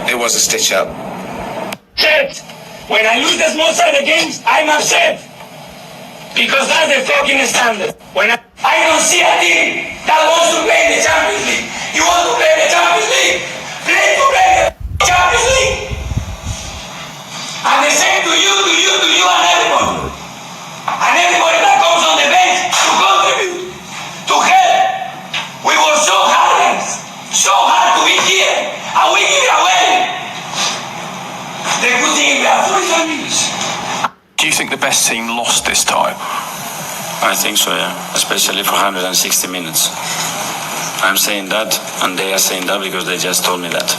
It was a stitch up. Shit! When I lose the small side of games, I'm upset. Because that's the fucking standard. When I don't see a team that wants to play in the Champions League. You want to play in the Champions League? Play to play in the Champions League. And the same to you and everybody. And everybody that comes on the bench to contribute, to help. We work so hard to be here, and we give it away. The good thing we have 45 minutes. Do you think the best team lost this time? I think so, yeah. Especially for 160 minutes. I'm saying that, and they are saying that because they just told me that.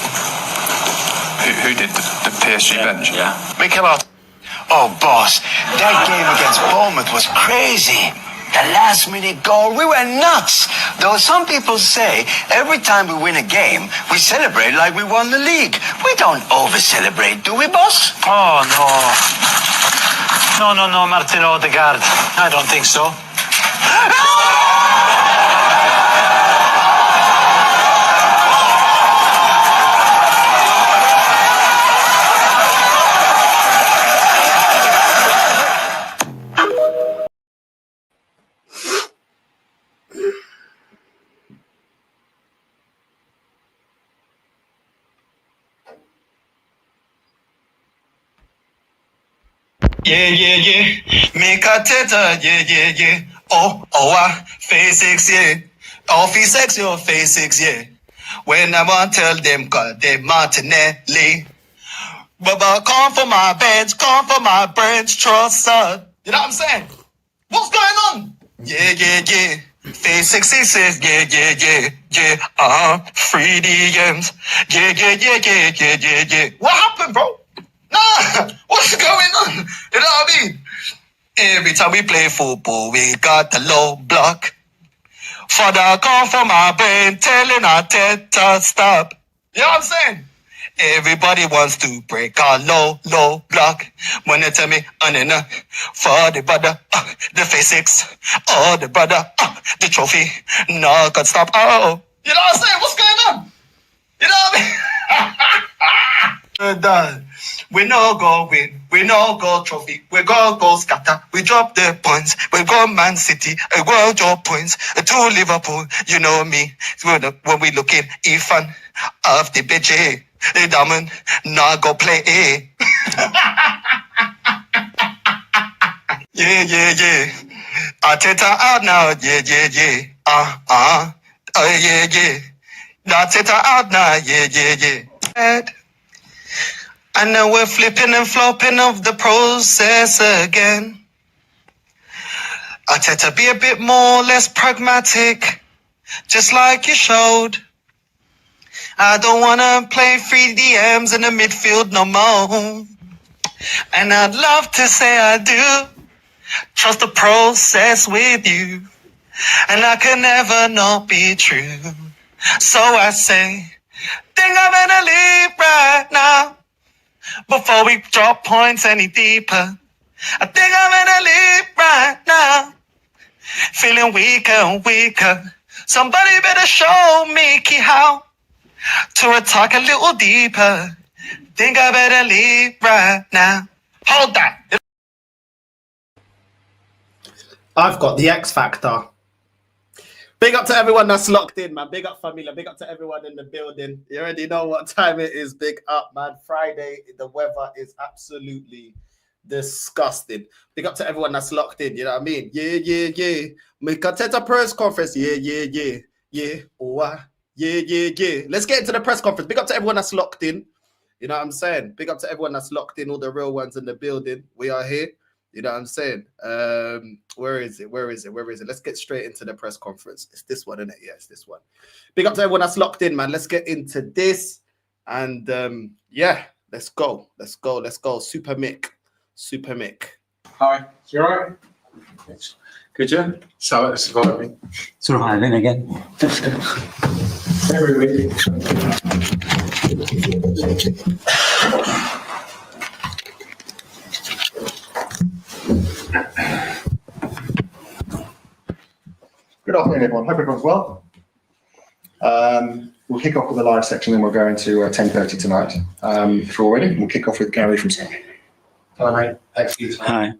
Who did the PSG bench? Yeah. Oh, boss, that game against Bournemouth was crazy. The last-minute goal, we were nuts. Though some people say every time we win a game, we celebrate like we won the league. We don't over-celebrate, do we, boss? Oh, no, Martin Odegaard. I don't think so. Yeah. Make Arteta, yeah. I phase 6, yeah. Oh, phase 6, yo, phase 6, yeah. When I want to tell them, call them Martinelli. But come for my bench, come for my branch, trust, son. You know what I'm saying? What's going on? Yeah. Phase 6, he says, yeah. Free DMs. Yeah. What happened, bro? Nah, what's going on? You know what I mean? Every time we play football, we got the low block. Father, come for my brain, telling Arteta stop. You know what I'm saying? Everybody wants to break our low block. When they tell me, for the brother, the phase 6, the brother, the trophy, no, God stop. Oh, you know what I'm saying? What's going on? You know what I mean? Done. We no go win, we no go trophy, we go scatter, we drop the points, we go Man City, we go drop points, to Liverpool, you know me, when we look in, Ifan, of the BJ, the diamond, now go play A. Yeah. Arteta out now, yeah. Yeah. Arteta out now, yeah. And now we're flipping and flopping of the process again. Arteta, be a bit more, less pragmatic, just like you showed. I don't want to play 3 DMs in the midfield no more. And I'd love to say I do trust the process with you. And I can never not be true. So I say, think I'm gonna leave right now. Before we drop points any deeper, I think I'm gonna leave right now. Feeling weaker and weaker. Somebody better show me how to attack a little deeper. Think I better leave right now. Hold that. I've got the X Factor. Big up to everyone that's locked in, man. Big up, familia. Big up to everyone in the building. You already know what time it is. Big up, man. Friday, the weather is absolutely disgusting. Big up to everyone that's locked in. You know what I mean? Yeah. Make Arteta press conference. Yeah. Oh, yeah. Let's get into the press conference. Big up to everyone that's locked in. You know what I'm saying? Big up to everyone that's locked in. All the real ones in the building. We are here. You know what I'm saying? Where is it? Let's get straight into the press conference. It's this one, isn't it? Yeah, it's this one. Big up to everyone that's locked in, man. Let's get into this. And let's go. Super Mick. Hi, you all right? Good, yeah? So it's about me. Sort of in again. Every week. Good afternoon, everyone. Hope everyone's well. We'll kick off with the live section, then we'll go into 10:30 tonight. If you're all ready, we'll kick off with Gary from Sky. Hi, mate. Thanks for your time. Hi.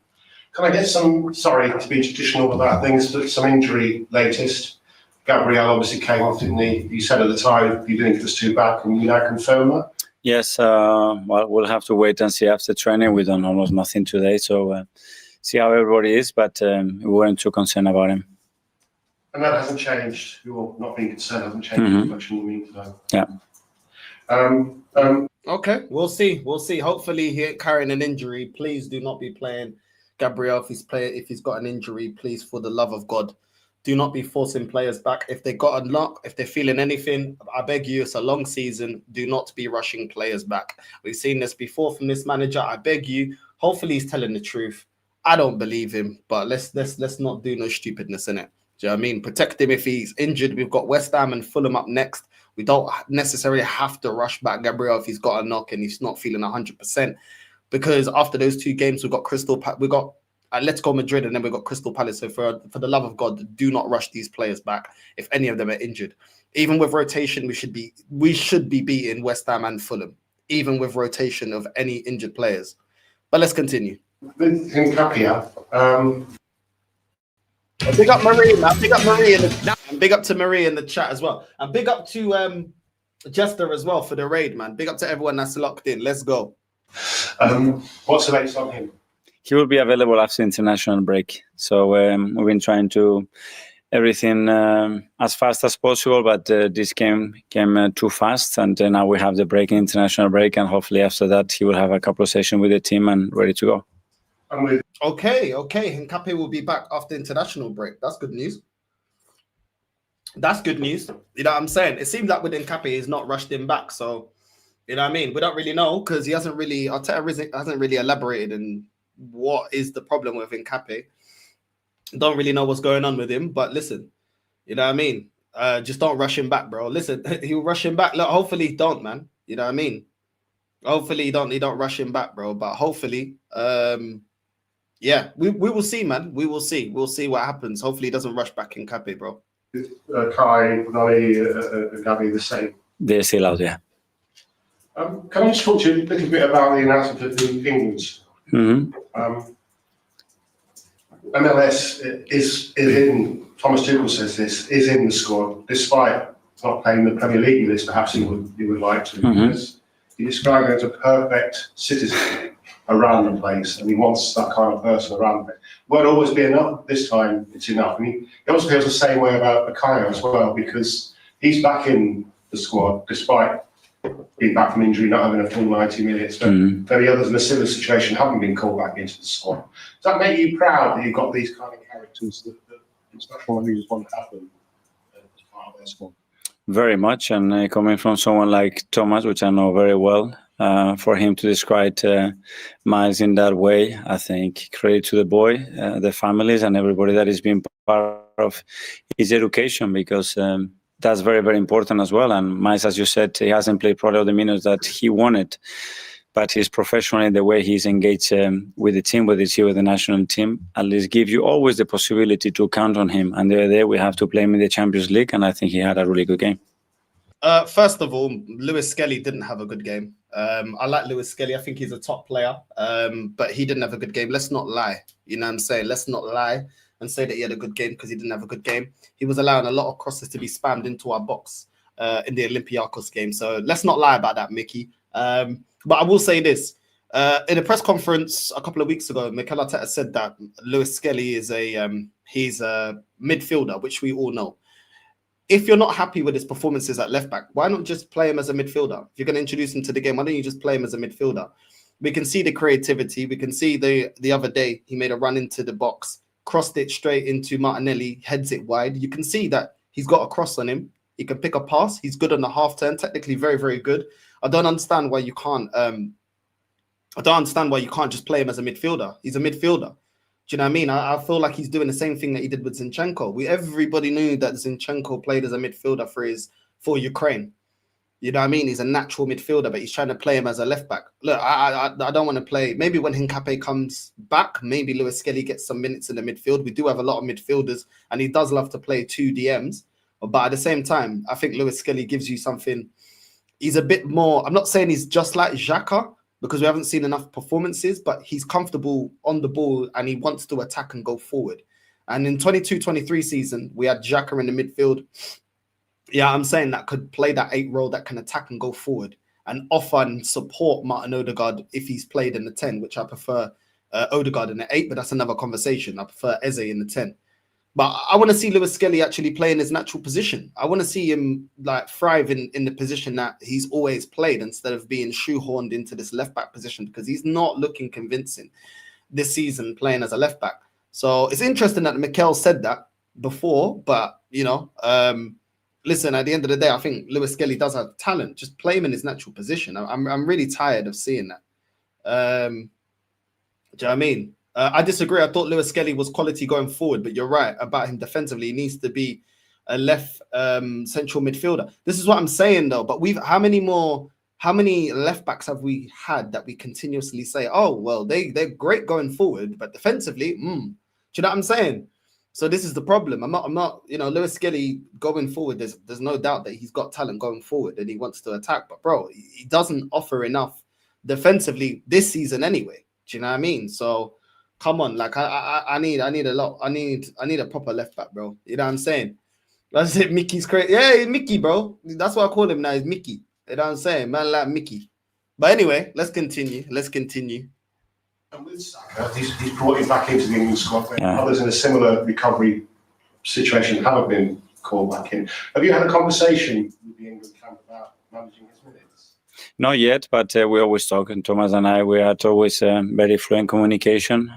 Can I get some, sorry to be traditional about things, but some injury latest? Gabriel obviously came off, didn't he? You said at the time you didn't think it was too bad. Can you now confirm that? Yes, well, we'll have to wait and see after training. We done almost nothing today, so see how everybody is, but we weren't too concerned about him. And that hasn't changed. You're not being concerned, hasn't changed much in the meantime. Yeah. Okay, we'll see. We'll see. Hopefully he ain't carrying an injury. Please do not be playing Gabriel if he's got an injury. Please, for the love of God, do not be forcing players back. If they got a knock, if they're feeling anything, I beg you, it's a long season. Do not be rushing players back. We've seen this before from this manager. I beg you. Hopefully he's telling the truth. I don't believe him, but let's not do no stupidness in it. Do you know what I mean? Protect him if he's injured. We've got West Ham and Fulham up next. We don't necessarily have to rush back Gabriel if he's got a knock and he's not feeling 100%. Because after those two games, we've got Atletico Madrid and then we've got Crystal Palace. So for the love of God, do not rush these players back if any of them are injured. Even with rotation, we should be beating West Ham and Fulham, even with rotation of any injured players. But let's continue. With Hincapia, Big up Marie, man. Big up Marie and big up to Marie in the chat as well. And big up to Jester as well for the raid, man. Big up to everyone that's locked in. Let's go. what's the latest on him? He will be available after international break. So we've been trying to everything as fast as possible, but this came too fast, and now we have the break, international break, and hopefully after that he will have a couple of sessions with the team and ready to go. Okay. Hincapié will be back after international break. That's good news. That's good news. You know what I'm saying? It seems like with Hincapié, he's not rushed him back. So, you know what I mean? We don't really know because Arteta hasn't really elaborated on what is the problem with Hincapié. Don't really know what's going on with him. But listen, you know what I mean? Just don't rush him back, bro. Listen, he'll rush him back. Look, hopefully he don't, man. You know what I mean? Hopefully he don't rush him back, bro. But hopefully, yeah, we will see, man. We will see. We'll see what happens. Hopefully he doesn't rush back Hincapié, bro. Kai, Nolly, Gabi, the same. They're still out there. Can I just talk to you a little bit about the announcement of the England? MLS is in, Thomas Tuchel says this, is in the squad, despite not playing the Premier League with this, perhaps he would like to. Because he described it as a perfect citizen around the place, and he wants that kind of person around the place. Won't always be enough. This time, it's enough. I mean, he also feels the same way about Akayo as well, because he's back in the squad, despite being back from injury, not having a full 90 minutes. But many others in a similar situation haven't been called back into the squad. Does that make you proud that you've got these kind of characters that international leaders want to have them as part of their squad? Very much, and coming from someone like Thomas, which I know very well, for him to describe Miles in that way, I think credit to the boy, the families, and everybody that has been part of his education, because that's very, very important as well. And Miles, as you said, he hasn't played probably all the minutes that he wanted, but he's professional in the way he's engaged with the team, whether it's here with the national team. At least give you always the possibility to count on him. And the other day we have to play him in the Champions League, and I think he had a really good game. First of all, Lewis Skelly didn't have a good game. I like Lewis Skelly. I think he's a top player, but he didn't have a good game. Let's not lie. You know what I'm saying? Let's not lie and say that he had a good game because he didn't have a good game. He was allowing a lot of crosses to be spammed into our box in the Olympiacos game. So let's not lie about that, Mickey. But I will say this. In a press conference a couple of weeks ago, Mikel Arteta said that Lewis Skelly is he's a midfielder, which we all know. If you're not happy with his performances at left back, why not just play him as a midfielder? If you're going to introduce him to the game, why don't you just play him as a midfielder? We can see the creativity. We can see the other day he made a run into the box, crossed it straight into Martinelli, heads it wide. You can see that he's got a cross on him. He can pick a pass. He's good on the half turn, technically very, very good. I don't understand why you can't. I don't understand why you can't just play him as a midfielder. He's a midfielder. Do you know what I mean? I feel like he's doing the same thing that he did with Zinchenko. Everybody knew that Zinchenko played as a midfielder for Ukraine. You know what I mean? He's a natural midfielder, but he's trying to play him as a left back. Look, I don't want to play. Maybe when Hincapié comes back, maybe Lewis Skelly gets some minutes in the midfield. We do have a lot of midfielders, and he does love to play two DMs. But at the same time, I think Lewis Skelly gives you something. He's a bit more. I'm not saying he's just like Xhaka because we haven't seen enough performances, but he's comfortable on the ball and he wants to attack and go forward. And in 22-23 season, we had Xhaka in the midfield. Yeah, I'm saying that could play that 8 role that can attack and go forward and offer and support Martin Odegaard if he's played in the 10, which I prefer Odegaard in the 8, but that's another conversation. I prefer Eze in the 10. But I want to see Lewis Skelly actually play in his natural position. I want to see him like thrive in the position that he's always played instead of being shoehorned into this left back position because he's not looking convincing this season playing as a left back. So it's interesting that Mikel said that before, but you know, listen, at the end of the day, I think Lewis Skelly does have talent. Just play him in his natural position. I'm really tired of seeing that. Do you know what I mean? I disagree. I thought Lewis Skelly was quality going forward, but you're right about him defensively. He needs to be a left central midfielder. This is what I'm saying though. But how many left backs have we had that we continuously say, oh well, they're great going forward, but defensively, do you know what I'm saying? So this is the problem. I'm not, you know, Lewis Skelly going forward. There's no doubt that he's got talent going forward and he wants to attack. But bro, he doesn't offer enough defensively this season anyway. Do you know what I mean? So come on, like I need a lot. I need a proper left back, bro. You know what I'm saying? That's it. Mickey's crazy. Yeah, Mickey, bro. That's what I call him now. Is Mickey. You know what I'm saying? Man like Mickey. But anyway, let's continue. And with Saka, he's brought him back into the England squad when others in a similar recovery situation haven't been called back in. Have you had a conversation with the England camp about managing his minutes? Not yet, but we always talk, and Thomas and I, we had always very fluent communication,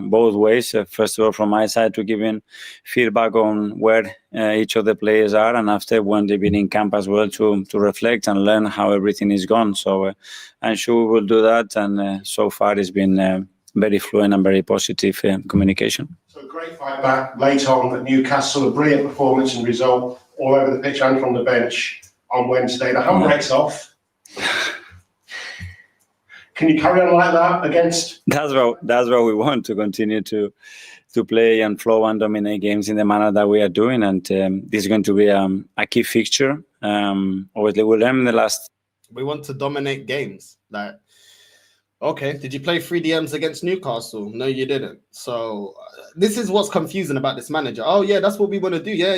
both ways. First of all, from my side, to giving feedback on where each of the players are, and after when they've been in camp as well, to reflect and learn how everything is gone. So I'm sure we will do that, and so far it's been very fluent and very positive communication. So great fight back late on at Newcastle, a brilliant performance and result all over the pitch and from the bench on Wednesday. The handbrake's off. Can you carry on like that against? That's what we want, to continue to play and flow and dominate games in the manner that we are doing, and this is going to be a key fixture. Obviously, we learned in the last. We want to dominate games. Like, okay, did you play 3 DMs against Newcastle? No, you didn't. So this is what's confusing about this manager. Oh yeah, that's what we want to do. Yeah.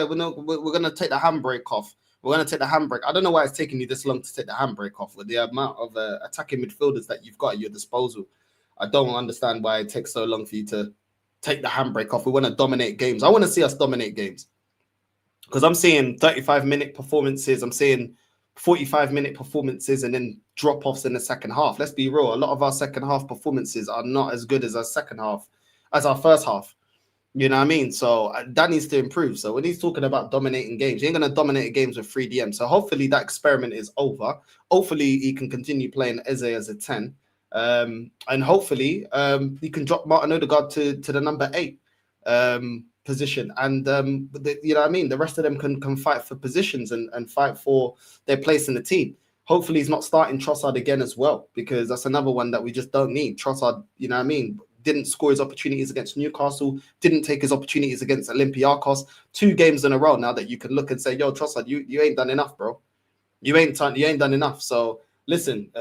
We're gonna take the handbrake off. We're going to take the handbrake. I don't know why it's taking you this long to take the handbrake off with the amount of attacking midfielders that you've got at your disposal. I don't understand why it takes so long for you to take the handbrake off. We want to dominate games. I want to see us dominate games because I'm seeing 35-minute performances. I'm seeing 45-minute performances and then drop-offs in the second half. Let's be real. A lot of our second half performances are not as good as our first half. You know what I mean? So that needs to improve. So when he's talking about dominating games, he ain't going to dominate games with 3 DM. So hopefully that experiment is over. Hopefully he can continue playing Eze as a 10. And hopefully he can drop Martin Odegaard to the number 8 position. And you know what I mean? The rest of them can fight for positions and fight for their place in the team. Hopefully he's not starting Trossard again as well, because that's another one that we just don't need. Trossard, you know what I mean? Didn't score his opportunities against Newcastle, didn't take his opportunities against Olympiacos. 2 games in a row now that you can look and say, yo, Trossard, you ain't done enough, bro. You ain't done enough. So listen,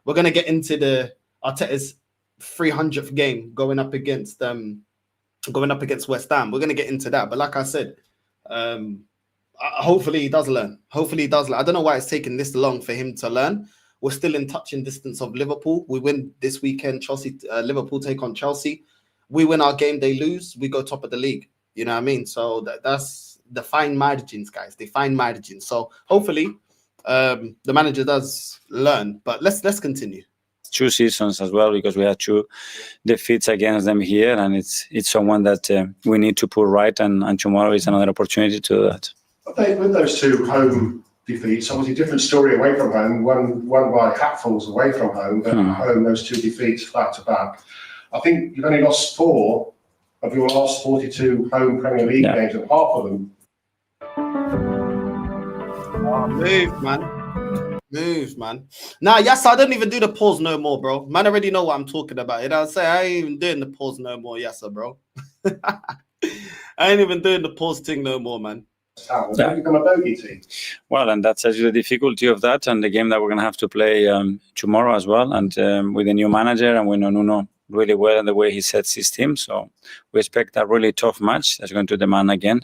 we're going to get into the Arteta'S 300th game going up against West Ham. We're going to get into that. But like I said, hopefully he does learn. I don't know why it's taken this long for him to learn. We're still in touching distance of Liverpool. We win this weekend. Liverpool take on Chelsea. We win our game, they lose. We go top of the league. You know what I mean? So that's the fine margins, guys. The fine margins. So hopefully the manager does learn. But let's continue. 2 seasons as well, because we had 2 defeats against them here, and it's someone that we need to put right, and tomorrow is another opportunity to do that. I think with those 2 home defeats, obviously different story away from home. One by hatfuls away from home, but at home those 2 defeats back to back. I think you've only lost 4 of your last 42 home Premier League games, and half of them. Oh, move, man. Nah, yes, I don't even do the pause no more, bro. Man, already know what I'm talking about. You know what I'm saying? I ain't even doing the pause no more, yes, bro. I ain't even doing the pause thing no more, man. They've become a bogey team. Well, and that's actually the difficulty of that, and the game that we're going to have to play tomorrow as well. And with a new manager, and we know Nuno really well and the way he sets his team. So we expect a really tough match that's going to demand again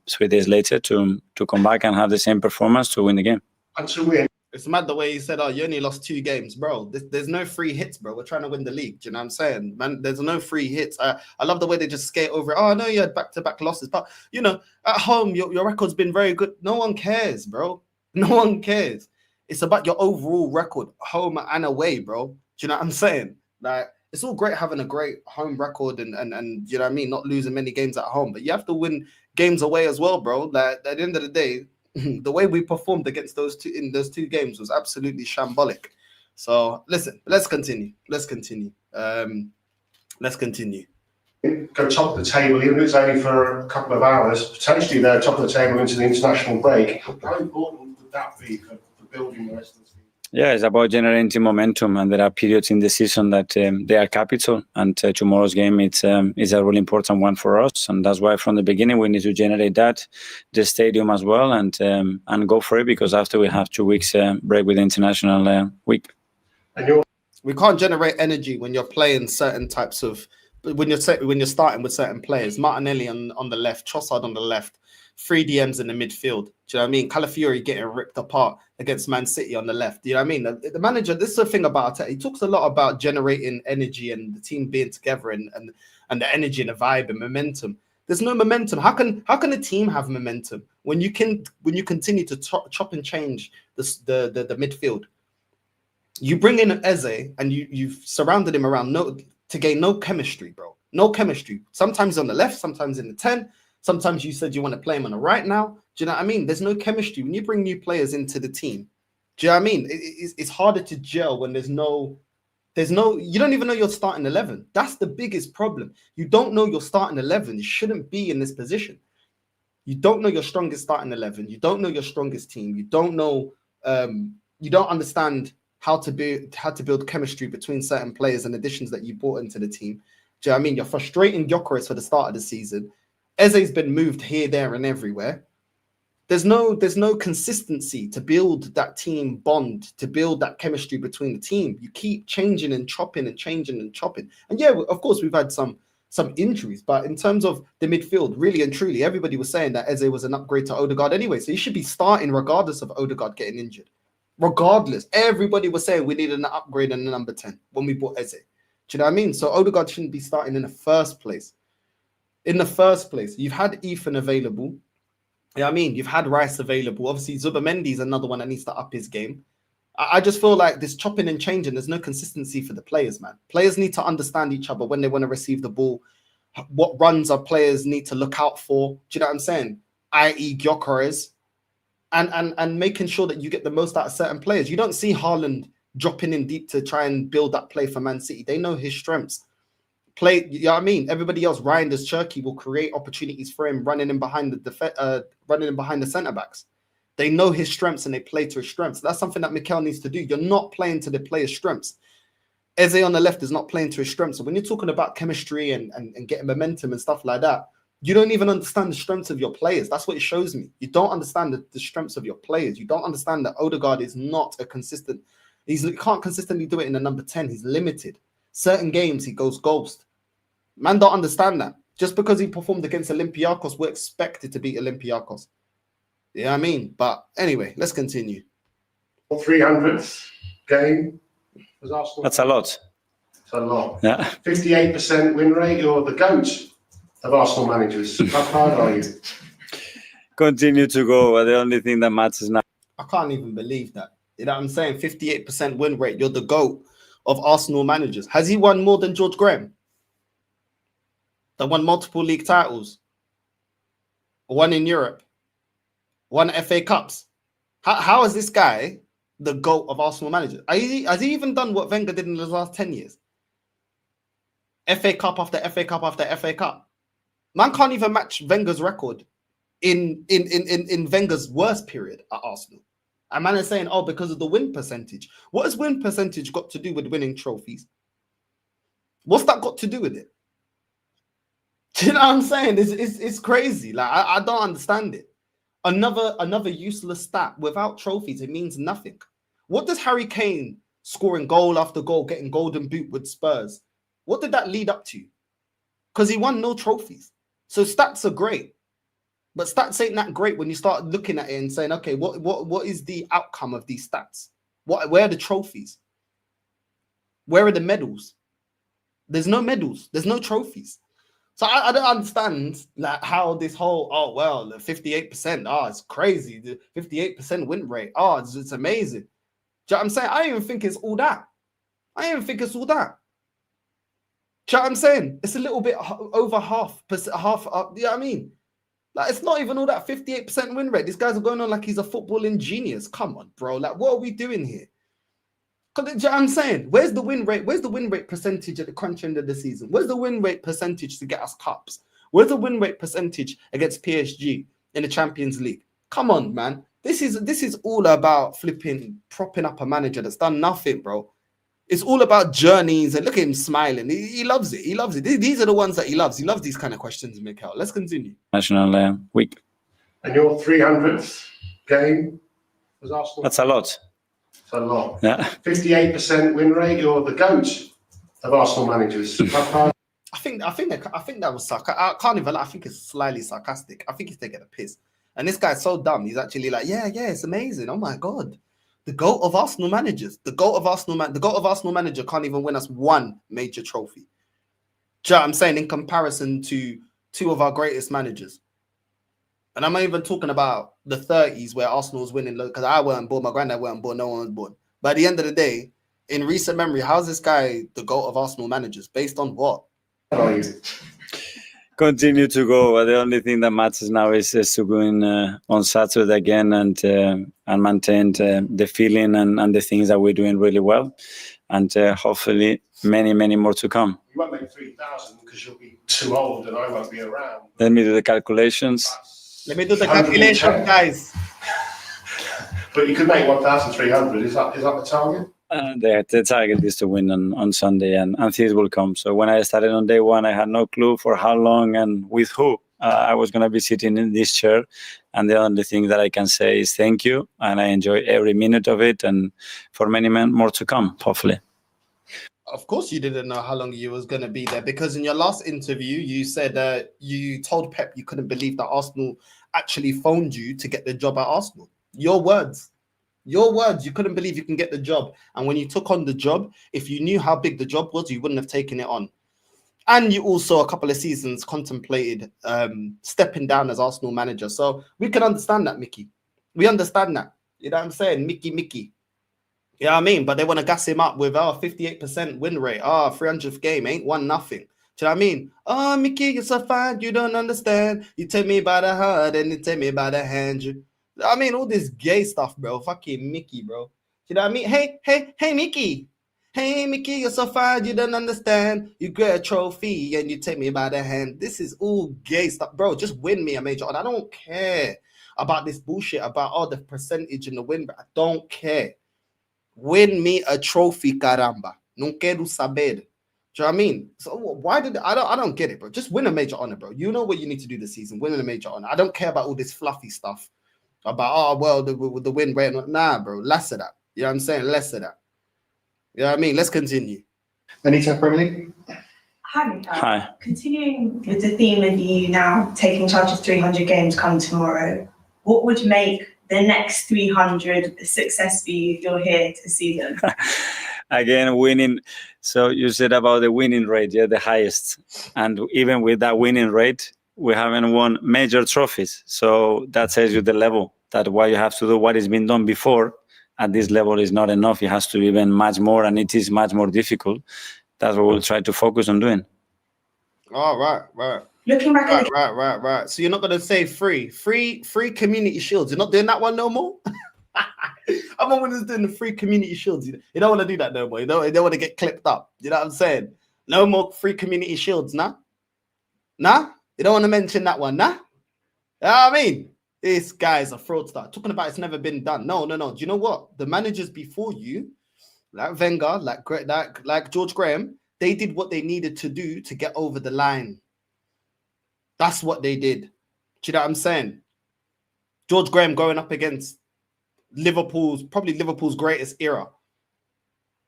3 days later to come back and have the same performance to win the game. And to win. It's mad the way he said, "Oh, you only lost 2 games, bro. There's no free hits, bro. We're trying to win the league." Do you know what I'm saying, man? There's no free hits. I love the way they just skate over it. Oh, no, you had back-to-back losses, but you know, at home your record's been very good. No one cares, bro. No one cares. It's about your overall record, home and away, bro. Do you know what I'm saying? Like, it's all great having a great home record and you know what I mean, not losing many games at home, but you have to win games away as well, bro. Like, at the end of the day, the way we performed against those 2 games was absolutely shambolic. So listen, let's continue. Go top of the table, even if it's only for a couple of hours. Potentially, they're top of the table into the international break. How important would that be for building the rest of the season? Yeah, it's about generating momentum, and there are periods in the season that they are capital. And tomorrow's game is a really important one for us, and that's why from the beginning we need to generate that, the stadium as well, and go for it. Because after we have 2 weeks break with the international week, we can't generate energy when you're playing certain types of. When you're starting with certain players, Martinelli on the left, Trossard on the left, 3 DMs in the midfield. Do you know what I mean? Calafiori getting ripped apart against Man City on the left. Do you know what I mean? The manager, this is the thing about Arteta. He talks a lot about generating energy and the team being together and the energy and the vibe and momentum. There's no momentum. How can a team have momentum when you continue to chop and change the midfield? You bring in Eze and you've surrounded him around to gain no chemistry, bro. No chemistry. Sometimes on the left, sometimes in the 10. Sometimes you said you want to play him on the right now. Do you know what I mean? There's no chemistry. When you bring new players into the team, do you know what I mean? It's harder to gel when there's no, you don't even know your starting 11. That's the biggest problem. You don't know your starting 11. You shouldn't be in this position. You don't know your strongest starting 11. You don't know your strongest team. You don't know, you don't understand how to build chemistry between certain players and additions that you brought into the team. Do you know what I mean? You're frustrating Gyökeres for the start of the season. Eze's been moved here, there, and everywhere. There's no consistency to build that team bond, to build that chemistry between the team. You keep changing and chopping and changing and chopping. And yeah, of course, we've had some injuries, but in terms of the midfield, really and truly, everybody was saying that Eze was an upgrade to Odegaard anyway. So he should be starting regardless of Odegaard getting injured. Regardless, everybody was saying we needed an upgrade in the number 10 when we bought Eze. Do you know what I mean? So Odegaard shouldn't be starting in the first place. You've had Ethan available. You know what I mean? You've had Rice available. Obviously, Zubamendi is another one that needs to up his game. I just feel like this chopping and changing, there's no consistency for the players, man. Players need to understand each other when they want to receive the ball. What runs our players need to look out for. Do you know what I'm saying? I.e. Gyökeres. And making sure that you get the most out of certain players. You don't see Haaland dropping in deep to try and build that play for Man City. They know his strengths. You know what I mean? Everybody else, Reinders, Cherky will create opportunities for him running in behind the centre backs. They know his strengths and they play to his strengths. That's something that Mikel needs to do. You're not playing to the player's strengths. Eze on the left is not playing to his strengths. So when you're talking about chemistry and getting momentum and stuff like that, you don't even understand the strengths of your players. That's what it shows me. You don't understand the strengths of your players. You don't understand that Odegaard is not a consistent. He can't consistently do it in the number 10. He's limited. Certain games he goes ghost. Man don't understand that. Just because he performed against Olympiacos, we're expected to beat Olympiacos. You know what I mean? But anyway, let's continue. 300th game. That's a lot. It's a lot. Yeah. 58% win rate. You're the GOAT of Arsenal managers. How proud are you? Continue to go. The only thing that matters now. I can't even believe that. You know what I'm saying? 58% win rate. You're the GOAT of Arsenal managers. Has he won more than George Graham? That won multiple league titles. One in Europe. Won FA Cups. How is this guy the GOAT of Arsenal managers? Has he even done what Wenger did in the last 10 years? FA Cup after FA Cup after FA Cup. Man can't even match Wenger's record in Wenger's worst period at Arsenal. And man is saying, oh, because of the win percentage. What has win percentage got to do with winning trophies? What's that got to do with it? Do you know what I'm saying? It's crazy. Like I don't understand it. Another useless stat. Without trophies, it means nothing. What does Harry Kane scoring goal after goal, getting golden boot with Spurs? What did that lead up to? Because he won no trophies. So stats are great, but stats ain't that great when you start looking at it and saying, okay, what is the outcome of these stats? Where are the trophies? Where are the medals? There's no medals. There's no trophies. So I don't understand like how this whole, oh, well, the 58%, oh, it's crazy. The 58% win rate, oh, it's amazing. Do you know what I'm saying? I don't even think it's all that. Do you know what I'm saying? It's a little bit over half. You know what I mean? Like, it's not even all that 58% win rate. These guys are going on like he's a footballing genius. Come on, bro. Like, what are we doing here? Do you know what I'm saying? Where's the win rate? Where's the win rate percentage at the crunch end of the season? Where's the win rate percentage to get us cups? Where's the win rate percentage against PSG in the Champions League? Come on, man. This is all about propping up a manager that's done nothing, bro. It's all about journeys, and look at him smiling. He loves it. He loves it. These are the ones that he loves. He loves these kind of questions, Mikel. Let's continue. National week. And your 300th game was Arsenal. That's a lot. It's a lot. Yeah. 58% win rate. You're the GOAT of Arsenal managers. I think that was I can't even lie. I think it's slightly sarcastic. I think he's taking a piss. And this guy's so dumb. He's actually like, yeah, it's amazing. Oh my God. The GOAT of Arsenal managers. The GOAT of Arsenal manager can't even win us one major trophy. Do you know what I'm saying? In comparison to two of our greatest managers. And I'm not even talking about the 30s where Arsenal was winning, because I weren't born, my granddad weren't born, no one was born. But at the end of the day, in recent memory, how's this guy the GOAT of Arsenal managers? Based on what? Continue to go. The only thing that matters now is to go in on Saturday again and maintain the feeling and the things that we're doing really well. And hopefully many more to come. You won't make 3,000 because you'll be too old and I won't be around. Let me do the calculations. Let me do the calculation, guys. But you could make 1,300. Is that the target? The target is to win on Sunday, and things will come. So when I started on day one, I had no clue for how long and with who I was going to be sitting in this chair. And the only thing that I can say is thank you. And I enjoy every minute of it, and for many more to come, hopefully. Of course you didn't know how long you was going to be there, because in your last interview, you said you told Pep you couldn't believe that Arsenal actually phoned you to get the job at Arsenal. Your words, you couldn't believe you can get the job. And when you took on the job, if you knew how big the job was, you wouldn't have taken it on. And you also, a couple of seasons, contemplated stepping down as Arsenal manager. So we can understand that, Mickey. We understand that. You know what I'm saying? Mickey. You know what I mean? But they want to gas him up with 58% win rate. 300th game, ain't won nothing. Do you know what I mean? Oh, Mickey, you're so fine, you don't understand. You take me by the heart and you take me by the hand. I mean, all this gay stuff, bro. Fucking Mickey, bro. You know what I mean? Hey, Mickey. Hey, Mickey, you're so fine, you don't understand. You get a trophy and you take me by the hand. This is all gay stuff. Bro, just win me a major. And I don't care about this bullshit about the percentage in the win. I don't care. Win me a trophy, caramba. No quero saber. Do you know what I mean? So why did I don't get it, bro. Just win a major honor, bro. You know what you need to do this season. Win a major honor. I don't care about all this fluffy stuff about the win rate. Nah, bro. Less of that. You know what I'm saying? Less of that. You know what I mean? Let's continue. Anita, Premier League? Hi, Mikel. Hi. Continuing with the theme of you now taking charge of 300 games come tomorrow, what would make the next 300 a success for you if you're here to see them? Again, winning. So you said about the winning rate, the highest. And even with that winning rate, we haven't won major trophies. So that tells you the level, that what you have to do, what has been done before at this level is not enough. It has to be even much more, and it is much more difficult. That's what we'll try to focus on doing. Oh, right. Looking back at Right. So you're not going to say free community shields. You're not doing that one no more? I'm always doing the free community shields. You don't want to do that no more. You don't want to get clipped up. You know what I'm saying? No more free community shields, nah? You don't want to mention that one, nah? You know what I mean? This guy's a fraudster. Talking about it's never been done. No. Do you know what? The managers before you, like Wenger, like George Graham, they did what they needed to do to get over the line. That's what they did. Do you know what I'm saying? George Graham going up against probably Liverpool's greatest era,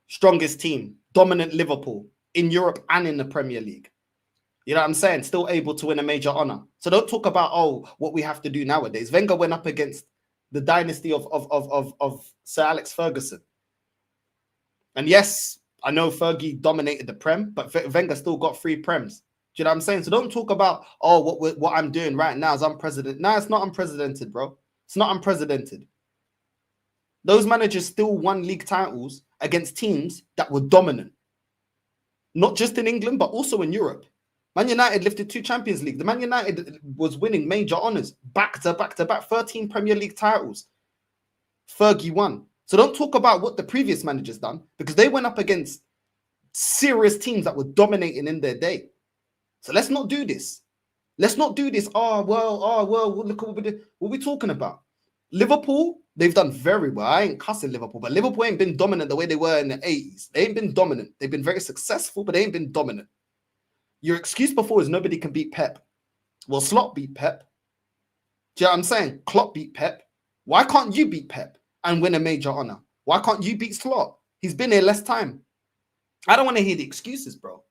strongest team, dominant Liverpool in Europe and in the Premier League. You know what I'm saying? Still able to win a major honor. So don't talk about, oh, what we have to do nowadays. Wenger went up against the dynasty of Sir Alex Ferguson. And yes, I know Fergie dominated the Prem, but Wenger still got 3 Prems. Do you know what I'm saying? So don't talk about, oh, what I'm doing right now is unprecedented. No, it's not unprecedented, bro. It's not unprecedented. Those managers still won league titles against teams that were dominant. Not just in England, but also in Europe. Man United lifted 2 Champions League. The Man United was winning major honours, back to back, 13 Premier League titles. Fergie won. So don't talk about what the previous managers done, because they went up against serious teams that were dominating in their day. So let's not do this. Let's not do this. Oh, well, look at what we did. What are we talking about? Liverpool, they've done very well. I ain't cussing Liverpool, but Liverpool ain't been dominant the way they were in the 80s. They ain't been dominant. They've been very successful, but they ain't been dominant. Your excuse before is nobody can beat Pep. Well, Slot beat Pep. Do you know what I'm saying? Klopp beat Pep. Why can't you beat Pep and win a major honor? Why can't you beat Slot? He's been here less time. I don't want to hear the excuses, bro.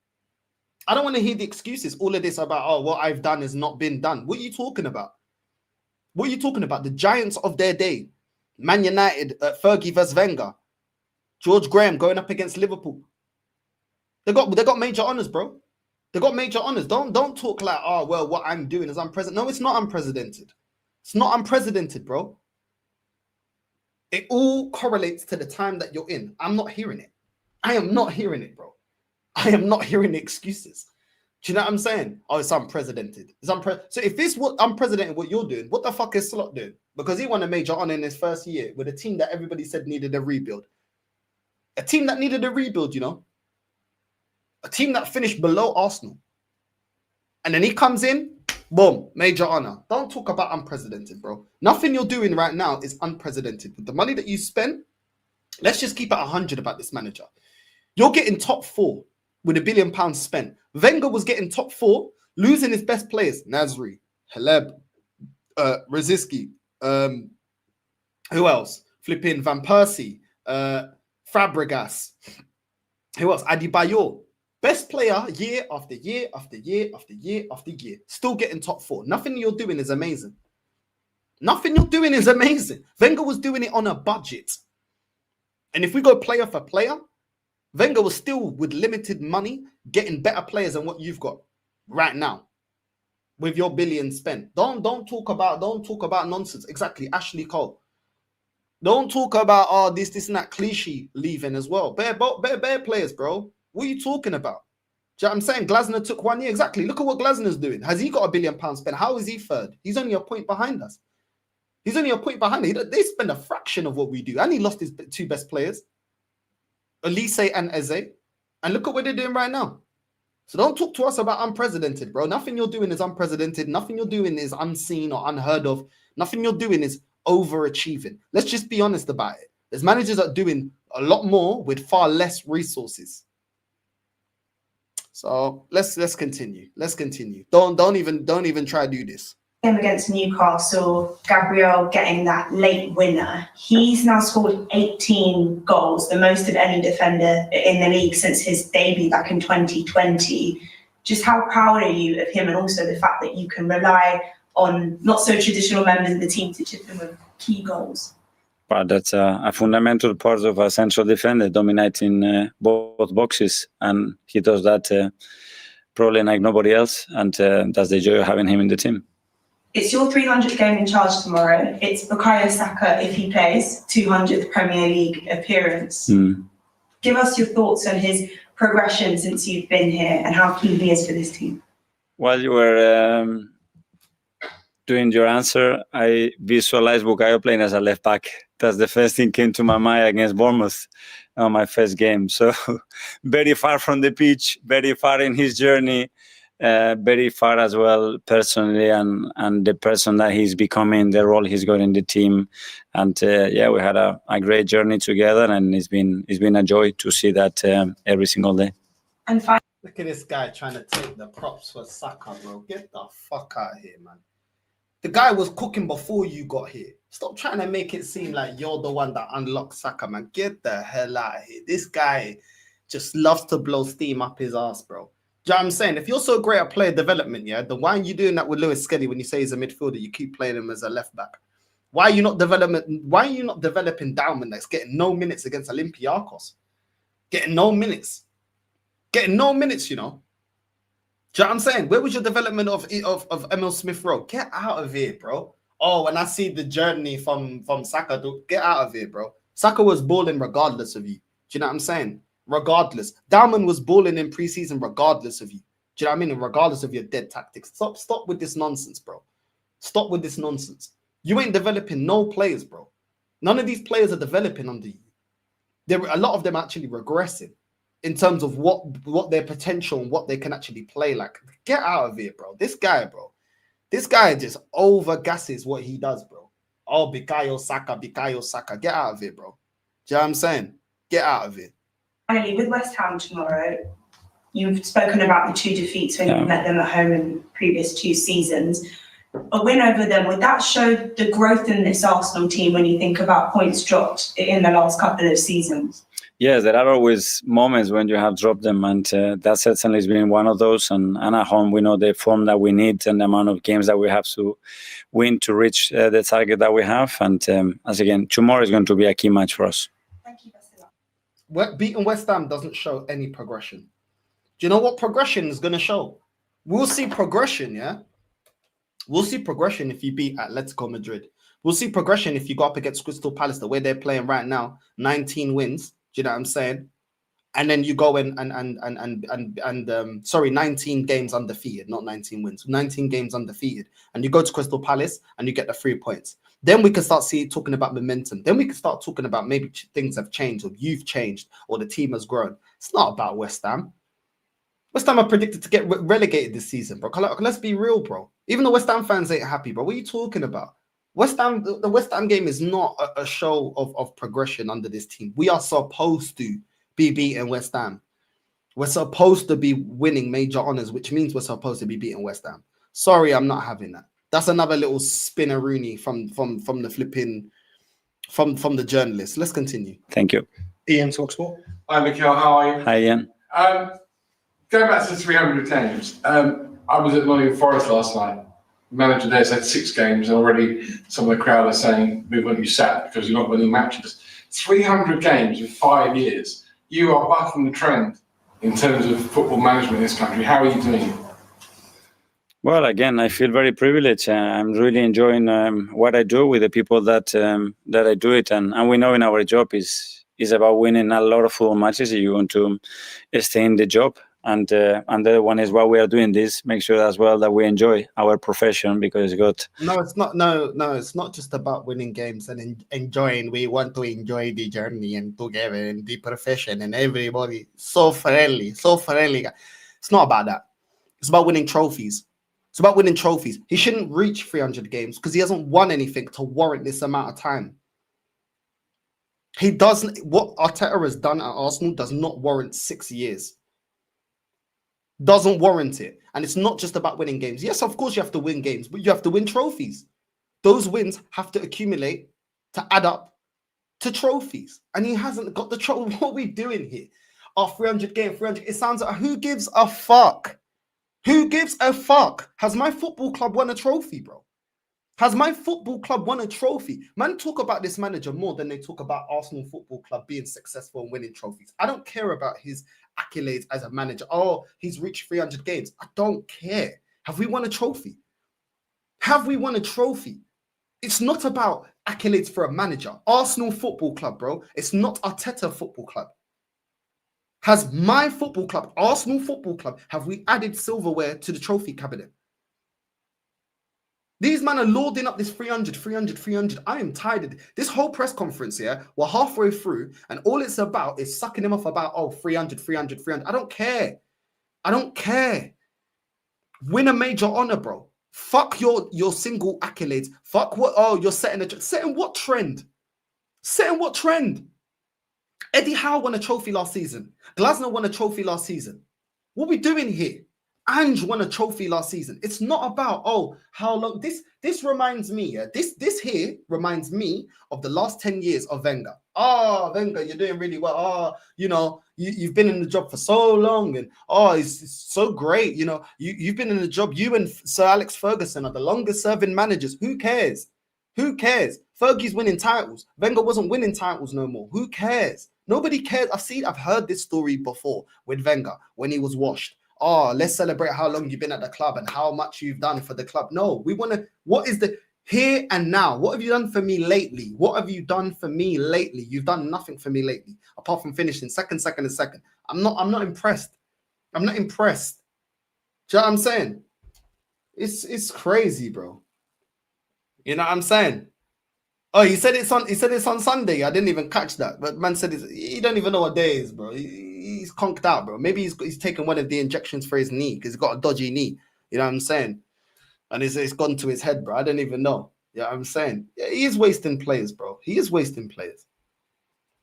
I don't want to hear the excuses. All of this about, oh, what I've done has not been done. What are you talking about? What are you talking about? The giants of their day. Man United, Fergie versus Wenger. George Graham going up against Liverpool. They got major honors, bro. They got major honors. Don't talk like, oh, well, what I'm doing is unprecedented. No, it's not unprecedented. It's not unprecedented, bro. It all correlates to the time that you're in. I'm not hearing it. I am not hearing it, bro. I am not hearing the excuses. Do you know what I'm saying? Oh, it's unprecedented. So if it's unprecedented what you're doing, what the fuck is Slot doing? Because he won a major honor in his first year with a team that everybody said needed a rebuild. A team that needed a rebuild, you know? A team that finished below Arsenal. And then he comes in, boom, major honor. Don't talk about unprecedented, bro. Nothing you're doing right now is unprecedented. With the money that you spend, let's just keep it 100 about this manager. You're getting top 4 with £1 billion spent. Wenger was getting top 4, losing his best players. Nasri, Haleb, Rosicky, who else? Flipping Van Persie, Fabregas. Who else? Adebayor. Best player year after year after year after year after year. Still getting top 4. Nothing you're doing is amazing. Nothing you're doing is amazing. Wenger was doing it on a budget. And if we go player for player, Wenger was still with limited money getting better players than what you've got right now with your billions spent. Don't talk about nonsense. Exactly, Ashley Cole. Don't talk about this and that cliche leaving as well. Better players, bro. What are you talking about? Do you know what I'm saying? Glasner took 1 year. Exactly. Look at what Glasner's doing. Has he got £1 billion spent? How is he third? He's only a point behind us. He's only a point behind us. They spend a fraction of what we do. And he lost his 2 best players, Elise and Eze. And look at what they're doing right now. So don't talk to us about unprecedented, bro. Nothing you're doing is unprecedented. Nothing you're doing is unseen or unheard of. Nothing you're doing is overachieving. Let's just be honest about it. There's managers that are doing a lot more with far less resources. So let's continue. Let's continue. Don't even try to do this. Game against Newcastle, Gabriel getting that late winner. He's now scored 18 goals, the most of any defender in the league since his debut back in 2020. Just how proud are you of him, and also the fact that you can rely on not so traditional members of the team to chip in with key goals? But that's a fundamental part of a central defender, dominating both boxes, and he does that probably like nobody else, and that's the joy of having him in the team. It's your 300th game in charge tomorrow. It's Bukayo Saka, if he plays, 200th Premier League appearance. Give us your thoughts on his progression since you've been here and how key he is for this team. While you were doing your answer, I visualized Bukayo playing as a left back. That's the first thing came to my mind against Bournemouth on my first game. So very far from the pitch, very far in his journey, very far as well personally, and the person that he's becoming, the role he's got in the team. And yeah, we had a great journey together, and it's been a joy to see that every single day. And finally, look at this guy trying to take the props for Saka, bro. Get the fuck out of here, man. The guy was cooking before you got here. Stop trying to make it seem like you're the one that unlocked Saka, man. Get the hell out of here. This guy just loves to blow steam up his ass, bro. Do you know what I'm saying? If you're so great at player development, yeah, then why are you doing that with Lewis Skelly when you say he's a midfielder? You keep playing him as a left back. Why are you not developing Dowman that's getting no minutes against Olympiacos? Getting no minutes. Getting no minutes, you know. Do you know what I'm saying? Where was your development of Emil Smith Rowe? Get out of here, bro. Oh, when I see the journey from Saka, get out of here, bro. Saka was balling regardless of you. Do you know what I'm saying? Regardless. Dowman was balling in preseason regardless of you. Do you know what I mean? And regardless of your dead tactics. Stop with this nonsense, bro. Stop with this nonsense. You ain't developing no players, bro. None of these players are developing under you. A lot of them actually regressing in terms of what their potential and what they can actually play like. Get out of here, bro. This guy just overgasses what he does, bro. Oh, Bukayo Saka. Get out of here, bro. Do you know what I'm saying? Get out of here. Finally, with West Ham tomorrow, you've spoken about the 2 defeats when you met them at home in previous 2 seasons. A win over them, would that show the growth in this Arsenal team when you think about points dropped in the last couple of seasons? Yes, there are always moments when you have dropped them, and that certainly has been one of those. And at home, we know the form that we need and the amount of games that we have to win to reach the target that we have. And as again, tomorrow is going to be a key match for us. Thank you, best of luck. Beating West Ham doesn't show any progression. Do you know what progression is going to show? We'll see progression, yeah? We'll see progression if you beat Atletico Madrid. We'll see progression if you go up against Crystal Palace, the way they're playing right now, 19 wins. Do you know what I'm saying? And then you go 19 games undefeated, not 19 wins, 19 games undefeated. And you go to Crystal Palace and you get the 3 points. Then we can start talking about momentum. Then we can start talking about maybe things have changed or you've changed or the team has grown. It's not about West Ham. West Ham are predicted to get relegated this season, bro. Let's be real, bro. Even the West Ham fans ain't happy, bro. What are you talking about? The West Ham game is not a show of progression under this team. We are supposed to be beating West Ham. We're supposed to be winning major honors, which means we're supposed to be beating West Ham. Sorry, I'm not having that. That's another little spinneroony from the flipping from the journalist. Let's continue. Thank you. Ian, Talksport. Hi, Mikel. How are you? Hi, Ian. Going back to the 300 games, I was at Nottingham Forest last night. The manager there's had 6 games, and already some of the crowd are saying, we want you sacked because you're not winning matches. 300 games in 5 years. You are bucking the trend in terms of football management in this country. How are you doing it? Well, again, I feel very privileged. I'm really enjoying what I do with the people that I do it, and we know in our job is about winning a lot of football matches if you want to stay in the job. And the other one is why we are doing this. Make sure as well that we enjoy our profession because it's good. No, it's not. No, it's not just about winning games and enjoying. We want to enjoy the journey and together and the profession and everybody so friendly. It's not about that. It's about winning trophies. It's about winning trophies. He shouldn't reach 300 games because he hasn't won anything to warrant this amount of time. He doesn't. What Arteta has done at Arsenal does not warrant 6 years. Doesn't warrant it. And it's not just about winning games. Yes, of course you have to win games, but you have to win trophies. Those wins have to accumulate to add up to trophies. And he hasn't got the trophy. What are we doing here? 300 game, 300. It sounds like, who gives a fuck? Who gives a fuck? Has my football club won a trophy, bro? Has my football club won a trophy? Man, talk about this manager more than they talk about Arsenal Football Club being successful and winning trophies. I don't care about his accolades as a manager. Oh, he's reached 300 games. I don't care. Have we won a trophy? Have we won a trophy? It's not about accolades for a manager. Arsenal Football Club, bro. It's not Arteta Football Club. Has my football club, Arsenal Football Club, have we added silverware to the trophy cabinet? These men are lording up this 300. I am tired of it. This whole press conference here, we're halfway through, and all it's about is sucking him off about, 300. I don't care. Win a major honor, bro. Fuck your single accolades. Fuck what, you're setting what trend? Setting what trend? Eddie Howe won a trophy last season. Glasner won a trophy last season. What are we doing here? Ange won a trophy last season. It's not about, oh, how long. This reminds me, this here reminds me of the last 10 years of Wenger. Oh, Wenger, you're doing really well. Oh, you've been in the job for so long, and it's so great. You've been in the job. You and Sir Alex Ferguson are the longest serving managers. Who cares? Who cares? Fergie's winning titles. Wenger wasn't winning titles no more. Who cares? Nobody cares. I've heard this story before with Wenger when he was washed. Oh, let's celebrate how long you've been at the club and how much you've done for the club. No, we want to, what is the here and now? What have you done for me lately? What have you done for me lately? You've done nothing for me lately, apart from finishing second. I'm not impressed. I'm not impressed. Do you know what I'm saying? It's crazy, bro. You know what I'm saying? Oh, he said it's on Sunday. I didn't even catch that. But man said he don't even know what day it is, bro. He's conked out, bro. Maybe he's taken one of the injections for his knee because he's got a dodgy knee. You know what I'm saying? And it's gone to his head, bro. I don't even know. You know what I'm saying? Yeah, he is wasting players, bro. He is wasting players.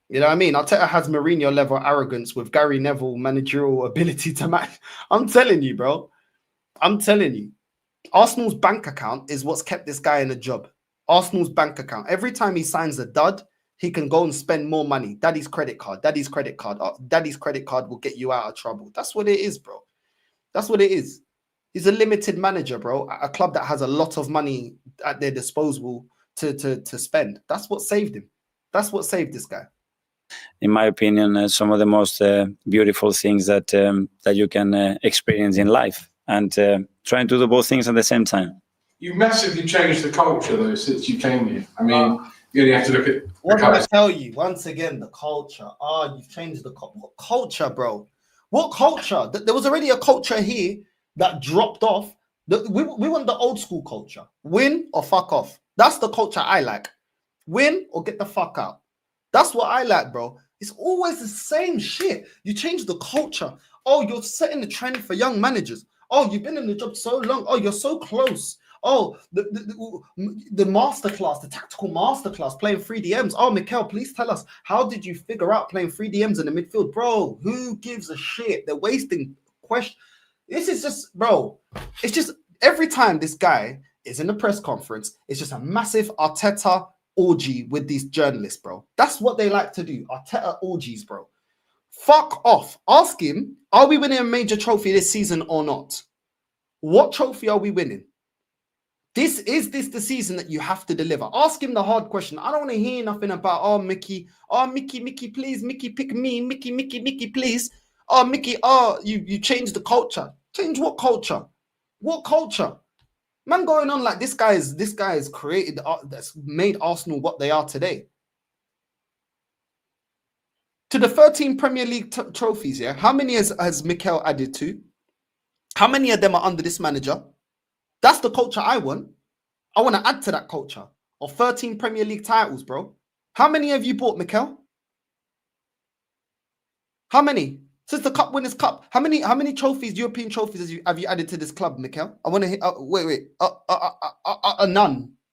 You know what I mean? Arteta has Mourinho level arrogance with Gary Neville managerial ability to match. I'm telling you, bro. I'm telling you. Arsenal's bank account is what's kept this guy in a job. Arsenal's bank account. Every time he signs a dud, he can go and spend more money. Daddy's credit card. Daddy's credit card. Daddy's credit card will get you out of trouble. That's what it is, bro. That's what it is. He's a limited manager, bro. A club that has a lot of money at their disposal to spend. That's what saved him. That's what saved this guy. In my opinion, some of the most beautiful things that you can experience in life, and trying to do both things at the same time. You massively changed the culture, though, since you came here. I mean, you only have to look at... What did I tell you? Once again, the culture. You've changed the what culture, bro? What culture? There was already a culture here that dropped off. We want the old school culture. Win or fuck off. That's the culture I like. Win or get the fuck out. That's what I like, bro. It's always the same shit. You change the culture. Oh, you're setting the trend for young managers. Oh, you've been in the job so long. Oh, you're so close. Oh, the masterclass, the tactical masterclass, playing 3DMs. Oh, Mikel, please tell us, how did you figure out playing 3DMs in the midfield? Bro, who gives a shit? They're wasting question. This is just, bro, it's just every time this guy is in a press conference, it's just a massive Arteta orgy with these journalists, bro. That's what they like to do. Arteta orgies, bro. Fuck off. Ask him, are we winning a major trophy this season or not? What trophy are we winning? Is this the season that you have to deliver? Ask him the hard question. I don't want to hear nothing about, Mickey, please, Mickey, pick me, Mickey, please. Mickey, you changed the culture. Change what culture? What culture? Man, going on like this guy is created, that's made Arsenal what they are today. To the 13 Premier League trophies, yeah? How many has Mikel added to? How many of them are under this manager? That's the culture I want. I want to add to that culture of 13 Premier League titles, bro. How many have you bought, Mikel? How many? Since the Cup Winners' Cup, how many trophies, European trophies, have you added to this club, Mikel? I want to hit.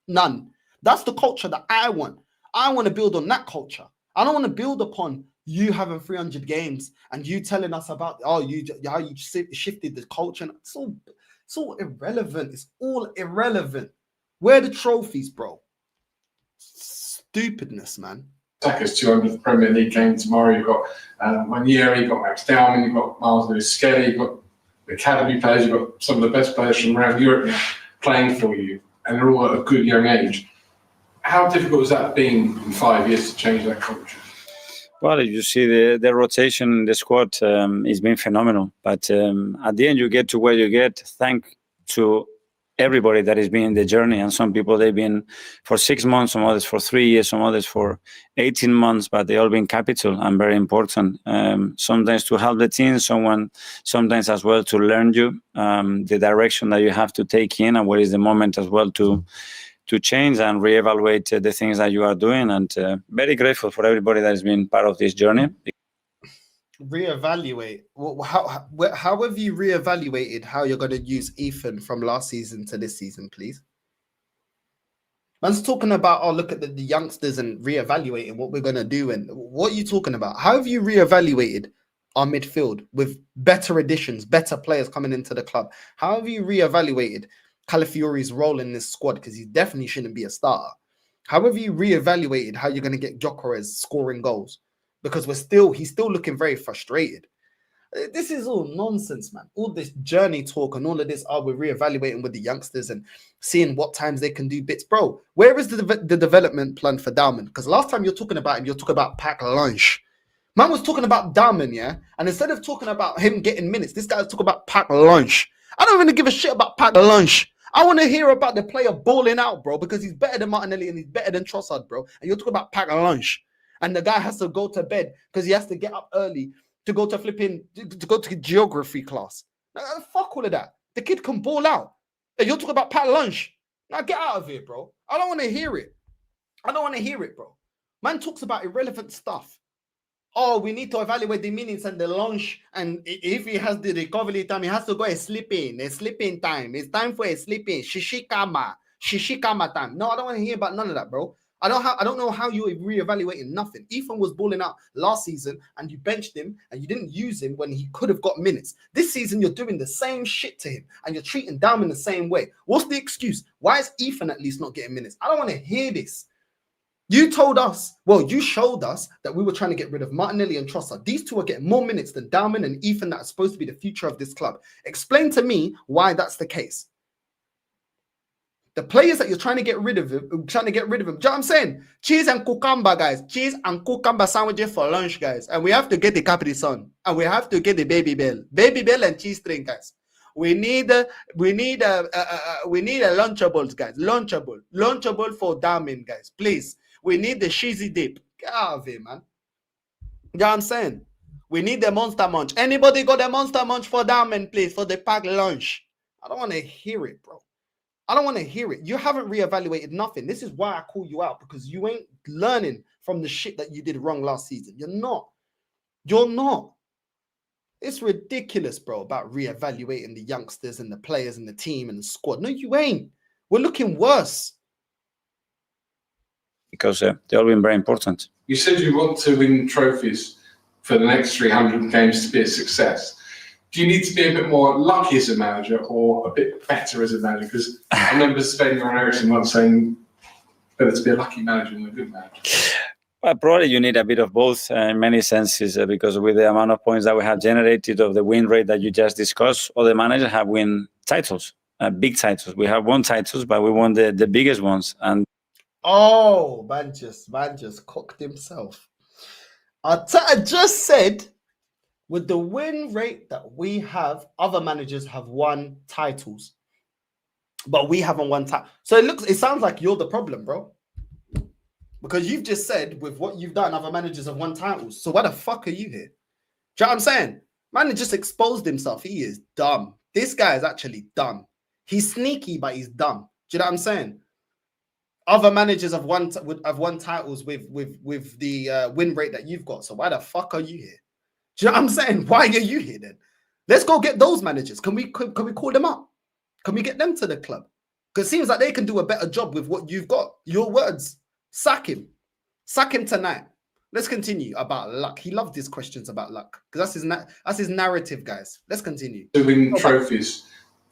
None. That's the culture that I want. I want to build on that culture. I don't want to build upon you having 300 games and you telling us about how you shifted the culture. It's all irrelevant. It's all irrelevant. Where are the trophies, bro? Stupidness, man. Saka's 200th Premier League game tomorrow. You've got Ranieri, you've got Max Dowman, you've got Miles Lewis-Skelly, you've got the academy players, you've got some of the best players from around Europe now playing for you, and they're all at a good young age. How difficult has that been in 5 years to change that culture? Well, you see the rotation in the squad has been phenomenal. But at the end, you get to where you get, thanks to everybody that has been in the journey. And some people, they've been for 6 months, some others for 3 years, some others for 18 months, but they all been capital and very important. Sometimes to help the team, sometimes as well to learn you, the direction that you have to take in and what is the moment as well to change and reevaluate the things that you are doing. And very grateful for everybody that has been part of this journey. Reevaluate. How have you reevaluated how you're going to use Ethan from last season to this season, please? Man's talking about, look at the youngsters and reevaluating what we're going to do. And what are you talking about? How have you reevaluated our midfield with better additions, better players coming into the club? How have you reevaluated Calafiori's role in this squad? Because he definitely shouldn't be a starter. How have you reevaluated how you're going to get Gyökeres scoring goals? Because he's still looking very frustrated. This is all nonsense, man. All this journey talk and all of this, we're reevaluating with the youngsters and seeing what times they can do bits. Bro, where is the development plan for Dalman? Because last time you're talking about him, you're talking about pack lunch. Man was talking about Dalman, yeah? And instead of talking about him getting minutes, this guy's talking about pack lunch. I don't really give a shit about pack lunch. I want to hear about the player balling out, bro, because he's better than Martinelli and he's better than Trossard, bro. And you're talking about pack lunch. And the guy has to go to bed because he has to get up early to go to to go to geography class. Now, fuck all of that. The kid can ball out. And you're talking about pack lunch. Now get out of here, bro. I don't want to hear it. I don't want to hear it, bro. Man talks about irrelevant stuff. Oh, we need to evaluate the minutes and the lunch. And if he has the recovery time, he has to go and sleep in. A sleeping time. It's time for a sleeping. Shishikama time. No, I don't want to hear about none of that, bro. I don't know how you're reevaluating nothing. Ethan was balling out last season and you benched him and you didn't use him when he could have got minutes. This season, you're doing the same shit to him and you're treating Dalman the same way. What's the excuse? Why is Ethan at least not getting minutes? I don't want to hear this. You told us, you showed us that we were trying to get rid of Martinelli and Trossard. These two are getting more minutes than Dalman and Ethan that are supposed to be the future of this club. Explain to me why that's the case. The players that you're trying to get rid of him, do you know what I'm saying? Cheese and cucumber, guys. Cheese and cucumber sandwiches for lunch, guys. And we have to get the Capri Sun. And we have to get the Baby Bell. Baby Bell and cheese string, guys. We need a Lunchables, guys. Lunchable for Dalman, guys. Please. We need the cheesy dip. Get out of here, man. You know what I'm saying? We need the Monster Munch. Anybody got the Monster Munch for Dalman, please, for the packed lunch? I don't want to hear it, bro. I don't want to hear it. You haven't reevaluated nothing. This is why I call you out, because you ain't learning from the shit that you did wrong last season. You're not. You're not. It's ridiculous, bro, about reevaluating the youngsters and the players and the team and the squad. No, you ain't. We're looking worse. Because they've all been very important. You said you want to win trophies for the next 300 games to be a success. Do you need to be a bit more lucky as a manager or a bit better as a manager? Because I remember Sven or Ericsson once saying better to be a lucky manager than a good manager. Well, probably you need a bit of both in many senses, because with the amount of points that we have generated, of the win rate that you just discussed, all the managers have won titles, big titles. We have won titles, but we won the biggest ones. And man just cocked himself. Arteta just said, with the win rate that we have, other managers have won titles, but we haven't won titles. So it sounds like you're the problem, bro. Because you've just said with what you've done, other managers have won titles. So why the fuck are you here? Do you know what I'm saying? Man just exposed himself. He is dumb. This guy is actually dumb. He's sneaky, but he's dumb. Do you know what I'm saying? Other managers have won titles with the win rate that you've got. So why the fuck are you here? Do you know what I'm saying? Why are you here then? Let's go get those managers. Can we call them up? Can we get them to the club? Because it seems like they can do a better job with what you've got. Your words. Sack him. Sack him tonight. Let's continue about luck. He loved his questions about luck because that's his narrative, guys. Let's continue. To win trophies.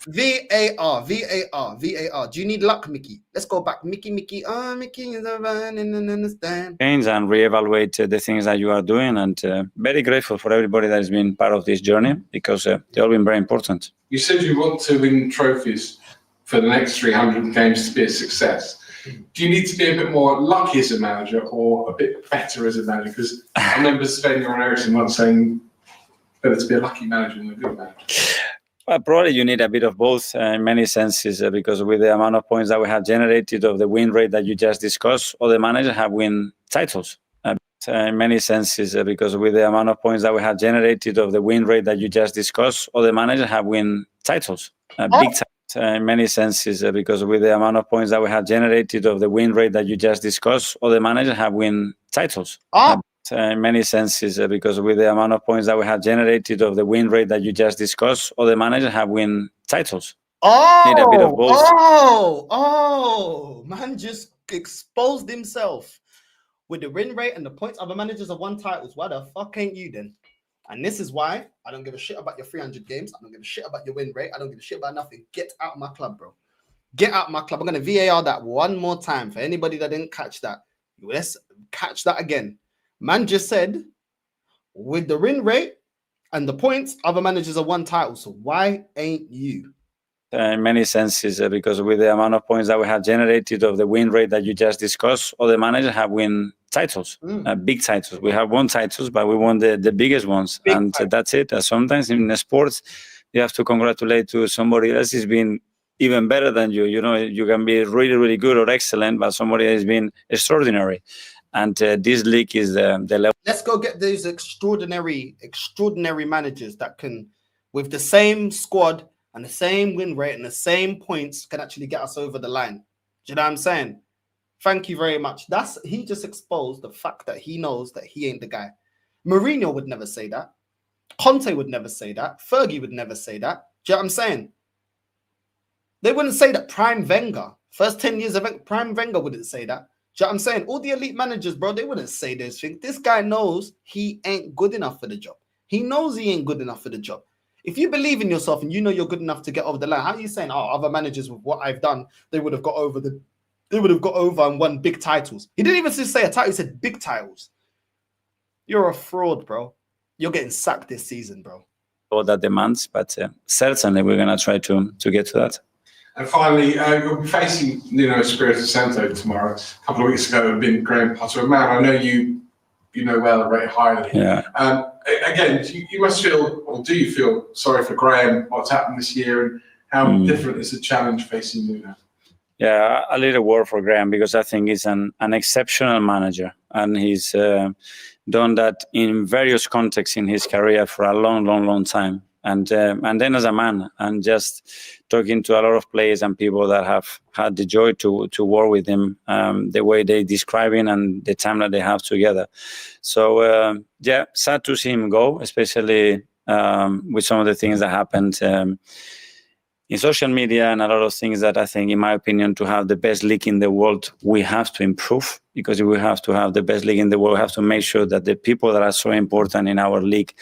VAR. Do you need luck, Mickey? Let's go back. Mickey. Mickey is a man and understand. Change and reevaluate the things that you are doing, and very grateful for everybody that has been part of this journey, because they've all been very important. You said you want to win trophies for the next 300 games to be a success. Do you need to be a bit more lucky as a manager or a bit better as a manager? Because I remember Sven or Ericsson once saying better to be a lucky manager than a good manager. Well, probably you need a bit of both in many senses, because with the amount of points that we have generated, of the win rate that you just discussed, all the managers have won titles. In many senses, because with the amount of points that we have generated, of the win rate that you just discussed, all the managers have won titles. Big titles. In many senses, because with the amount of points that we have generated, of the win rate that you just discussed, all the managers have won titles. In many senses, because with the amount of points that we have generated, of the win rate that you just discussed, all the managers have won titles. Need a bit of both. Man just exposed himself with the win rate and the points. Other managers have won titles. Why the fuck ain't you then? And this is why I don't give a shit about your 300 games. I don't give a shit about your win rate. I don't give a shit about nothing. Get out of my club, bro. Get out of my club. I'm going to VAR that one more time for anybody that didn't catch that. Let's catch that again. Man just said, with the win rate and the points, other managers have won titles. So why ain't you? In many senses, because with the amount of points that we have generated of the win rate that you just discussed, other managers have won titles, big titles. We have won titles, but we won the biggest ones. That's it. Sometimes in sports, you have to congratulate to somebody else who's been even better than you. You know, you can be really, really good or excellent, but somebody has been extraordinary. And this league is the level. Let's go get those extraordinary managers that can, with the same squad and the same win rate and the same points, can actually get us over the line. Do you know what I'm saying? Thank you very much. He just exposed the fact that he knows that he ain't the guy. Mourinho would never say that. Conte would never say that. Fergie would never say that. Do you know what I'm saying? They wouldn't say that. Prime Wenger, first 10 years of Prime Wenger wouldn't say that. Do you know what I'm saying? All the elite managers, bro, they wouldn't say those things. This guy knows he ain't good enough for the job. He knows he ain't good enough for the job. If you believe in yourself and you know you're good enough to get over the line, how are you saying, oh, other managers with what I've done, they would have got over and won big titles? He didn't even say a title, he said big titles. You're a fraud, bro. You're getting sacked this season, bro. All that demands, but certainly we're going to try to get to that. And finally, you'll be facing Nuno Espirito Santo tomorrow. A couple of weeks ago, it had been Graham Potter, a man I know you know well and rate highly. Yeah. Again, you must feel, or do you feel sorry for Graham, what's happened this year, and how different is the challenge facing Nuno? Yeah, a little word for Graham, because I think he's an exceptional manager, and he's done that in various contexts in his career for a long time. And then as a man, and just talking to a lot of players and people that have had the joy to work with him, the way they describe him and the time that they have together. So yeah, sad to see him go, especially with some of the things that happened in social media and a lot of things that I think, in my opinion, to have the best league in the world, we have to improve. Because if we have to have the best league in the world, we have to make sure that the people that are so important in our league,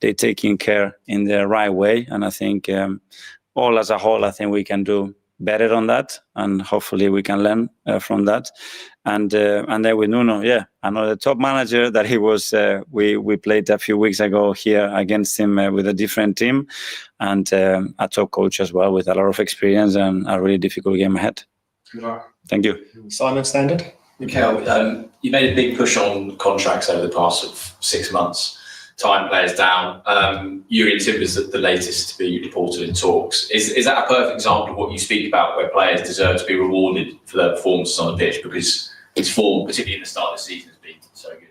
they're taking care in the right way. And I think all as a whole, I think we can do better on that. And hopefully we can learn from that. And then with Nuno, yeah, another top manager that he was, we played a few weeks ago here against him with a different team. And a top coach as well with a lot of experience and a really difficult game ahead. Good luck. Thank you. Simon Standard. Mikel, you made a big push on contracts over the past 6 months. Time players down. Jurgen Timber's the latest to be reported in talks. Is that a perfect example of what you speak about, where players deserve to be rewarded for their performances on the pitch because his form, particularly in the start of the season, has been so good?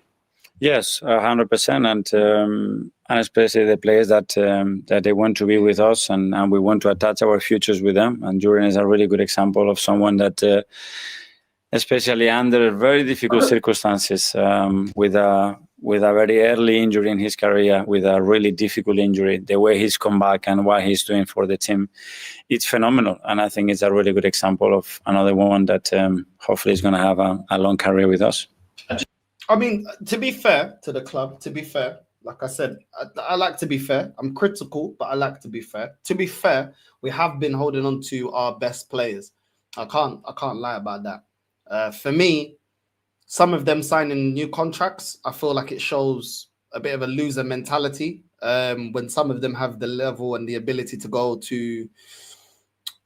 Yes, 100%, and especially the players that they want to be with us, and we want to attach our futures with them. And Jurgen is a really good example of someone that, especially under very difficult circumstances, with a very early injury in his career, with a really difficult injury, the way he's come back and what he's doing for the team, it's phenomenal. And I think it's a really good example of another one that hopefully is going to have a long career with us. I mean, to be fair to the club, like I said, I like to be fair. I'm critical, but I like to be fair. To be fair, we have been holding on to our best players. I can't lie about that. For me, some of them signing new contracts, I feel like it shows a bit of a loser mentality when some of them have the level and the ability to go to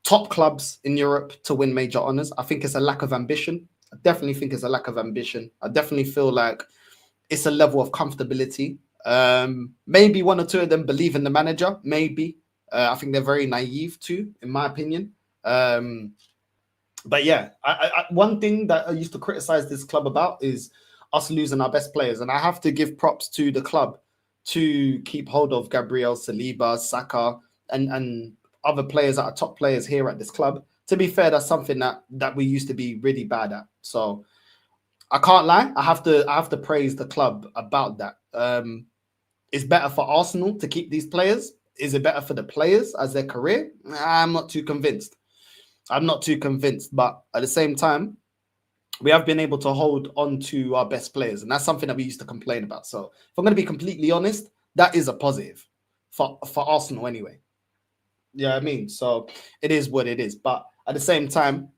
top clubs in Europe to win major honors. I think it's a lack of ambition. I definitely think it's a lack of ambition. I definitely feel like it's a level of comfortability. Maybe one or two of them believe in the manager, maybe. I think they're very naive too, in my opinion. But yeah, one thing that I used to criticize this club about is us losing our best players. And I have to give props to the club to keep hold of Gabriel, Saliba, Saka, and other players that are top players here at this club. To be fair, that's something that we used to be really bad at. So I can't lie. I have to praise the club about that. It's better for Arsenal to keep these players. Is it better for the players as their career? I'm not too convinced. But at the same time, we have been able to hold on to our best players. And that's something that we used to complain about. So if I'm going to be completely honest, that is a positive for Arsenal anyway. Yeah, I mean, so it is what it is. But at the same time,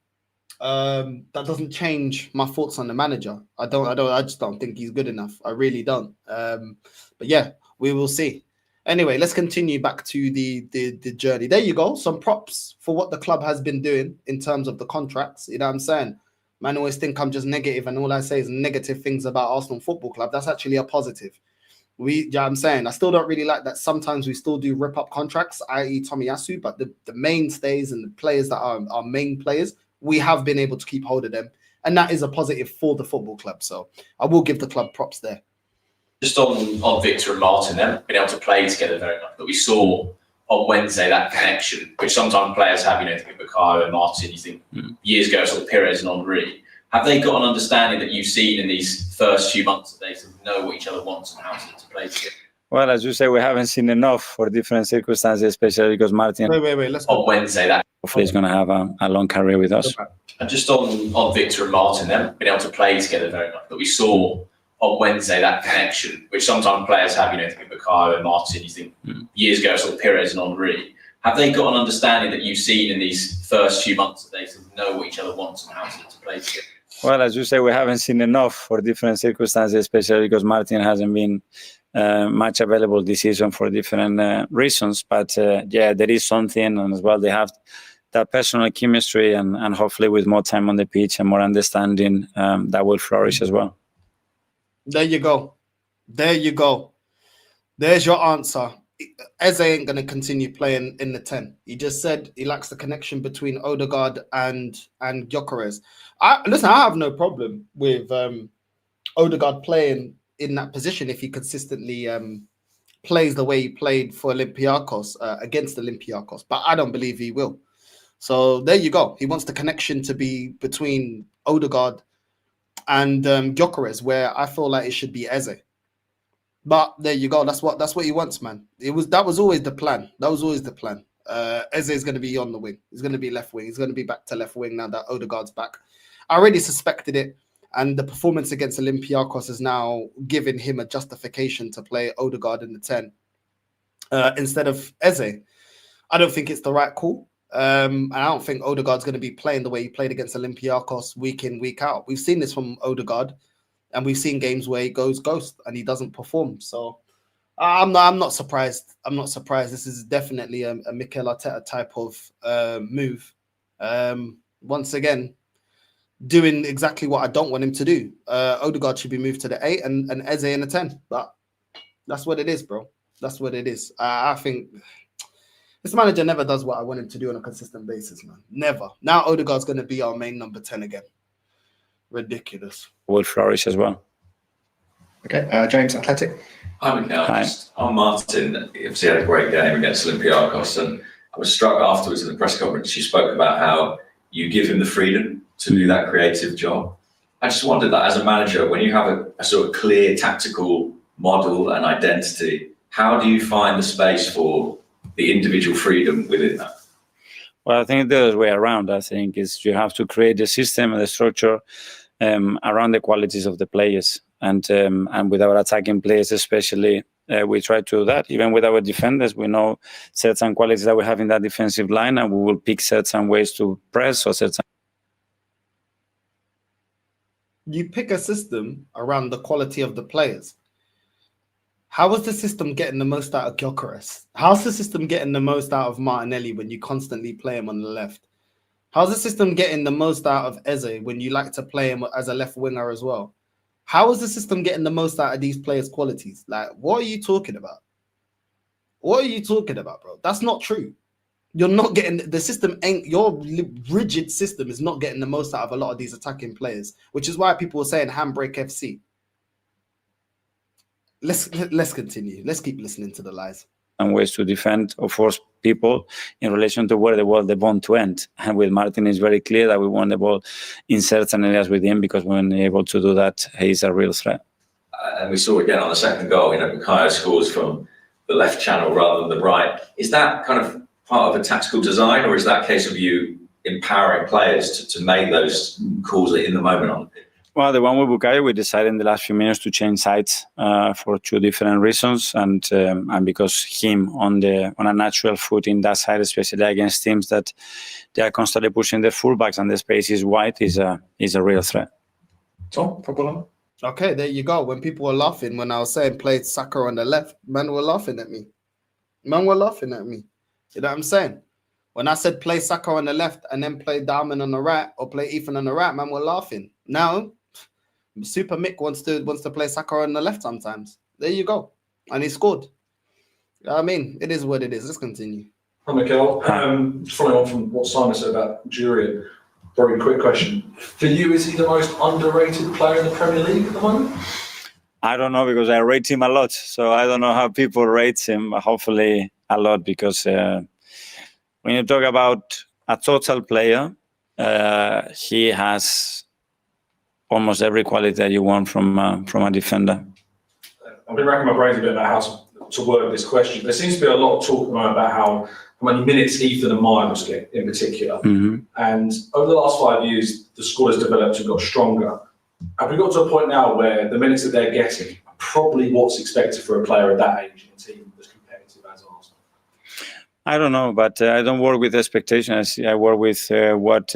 that doesn't change my thoughts on the manager. I just don't think he's good enough. I really don't. But yeah, we will see. Anyway, let's continue back to the journey. There you go. Some props for what the club has been doing in terms of the contracts. You know what I'm saying? Man always think I'm just negative and all I say is negative things about Arsenal Football Club. That's actually a positive. You know what I'm saying? I still don't really like that sometimes we still do rip up contracts, i.e. Tomiyasu, but the mainstays and the players that are our main players, we have been able to keep hold of them. And that is a positive for the football club. So I will give the club props there. Just on Victor and Martin, they've been able to play together very much. But we saw on Wednesday that connection, which sometimes players have, you know, think of Bukayo and Martin, you think years ago, sort of Pires and Henry. Have they got an understanding that you've seen in these first few months that they sort of know what each other wants and how to play together? Well, as you say, we haven't seen enough for different circumstances, especially because Martin Wait, let's go. on Wednesday that hopefully is going to have a long career with us. And just on Victor and Martin, they've been able to play together very much. But we saw on Wednesday that connection, which sometimes players have, you know, think of Bukayo and Martin, you think years ago, sort of Pires and Henry. Have they got an understanding that you've seen in these first few months that they sort of know what each other wants and how to play together? Well, as you say, we haven't seen enough for different circumstances, especially because Martin hasn't been much available this season for different reasons. But yeah, there is something, and as well, they have that personal chemistry, and hopefully with more time on the pitch and more understanding, that will flourish as well. There you go. There you go. There's your answer. Eze ain't going to continue playing in the 10. He just said he lacks the connection between Odegaard and Gyökeres. Listen, I have no problem with Odegaard playing in that position if he consistently plays the way he played for Olympiacos, against Olympiacos. But I don't believe he will. So there you go. He wants the connection to be between Odegaard and Gyökeres, where I feel like it should be Eze. But there you go. That's what he wants, man. That was always the plan. That was always the plan. Eze is going to be on the wing. He's going to be left wing. He's going to be back to left wing now that Odegaard's back. I already suspected it, and the performance against Olympiacos is now giving him a justification to play Odegaard in the 10 instead of Eze. I don't think it's the right call. And I don't think Odegaard's going to be playing the way he played against Olympiacos week in, week out. We've seen this from Odegaard. And we've seen games where he goes ghost and he doesn't perform. So I'm not surprised. I'm not surprised. This is definitely a Mikel Arteta type of move. Once again, doing exactly what I don't want him to do. Odegaard should be moved to the 8 and Eze in the 10. But that's what it is, bro. That's what it is. I think this manager never does what I want him to do on a consistent basis, man. Never. Now Odegaard's going to be our main number 10 again. Ridiculous. Will flourish as well. Okay, James, Athletic. Hi, Mikel. Just on Martin, obviously had a great game against Olympiacos, and I was struck afterwards in the press conference. You spoke about how you give him the freedom to do that creative job. I just wondered that as a manager, when you have a sort of clear tactical model and identity, how do you find the space for the individual freedom within that? Well, I think the other way around. I think is you have to create the system and the structure around the qualities of the players, and with our attacking players especially, we try to do that. Even with our defenders, we know certain qualities that we have in that defensive line, and we will pick certain ways to press or certain. You pick a system around the quality of the players. How is the system getting the most out of Gyökeres? How's the system getting the most out of Martinelli when you constantly play him on the left? How's the system getting the most out of Eze when you like to play him as a left winger as well? How is the system getting the most out of these players' qualities? Like, what are you talking about? What are you talking about, bro? That's not true. You're not getting the system. Your rigid system is not getting the most out of a lot of these attacking players, which is why people were saying handbrake FC. Let's continue. Let's keep listening to the lies. And ways to defend or force people in relation to where they want the ball to end. And with Martin, it's very clear that we want the ball in certain areas with him, because when we're able to do that, he's a real threat. And we saw again on the second goal, Bukayo scores from the left channel rather than the right. Is that kind of part of a tactical design, or is that a case of you empowering players to make those calls in the moment on the pitch? Well, the one with Bukayo, we decided in the last few minutes to change sides for two different reasons, and because him on a natural foot in that side, especially against teams that they are constantly pushing their fullbacks and the space is wide, is a real threat. Tom, footballer. Okay, there you go. When people were laughing when I was saying play Saka on the left, men were laughing at me. Man were laughing at me. You know what I'm saying? When I said play Saka on the left and then play Diamond on the right or play Ethan on the right, man were laughing. Now, Super Mick wants to play Saka on the left sometimes. There you go. And he scored. I mean, it is what it is. Let's continue. Hi, Mikel. Following on from what Simon said about Jurian, very quick question. For you, is he the most underrated player in the Premier League at the moment? I don't know, because I rate him a lot. So I don't know how people rate him. Hopefully a lot, because when you talk about a total player, he has almost every quality that you want from a defender. I've been racking my brains a bit about how to word this question. There seems to be a lot of talk about how many minutes Ethan and Miles get in particular. Mm-hmm. And over the last 5 years, the squad has developed and got stronger. Have we got to a point now where the minutes that they're getting are probably what's expected for a player at that age in a team as competitive as ours? I don't know, but I don't work with expectations. I work with what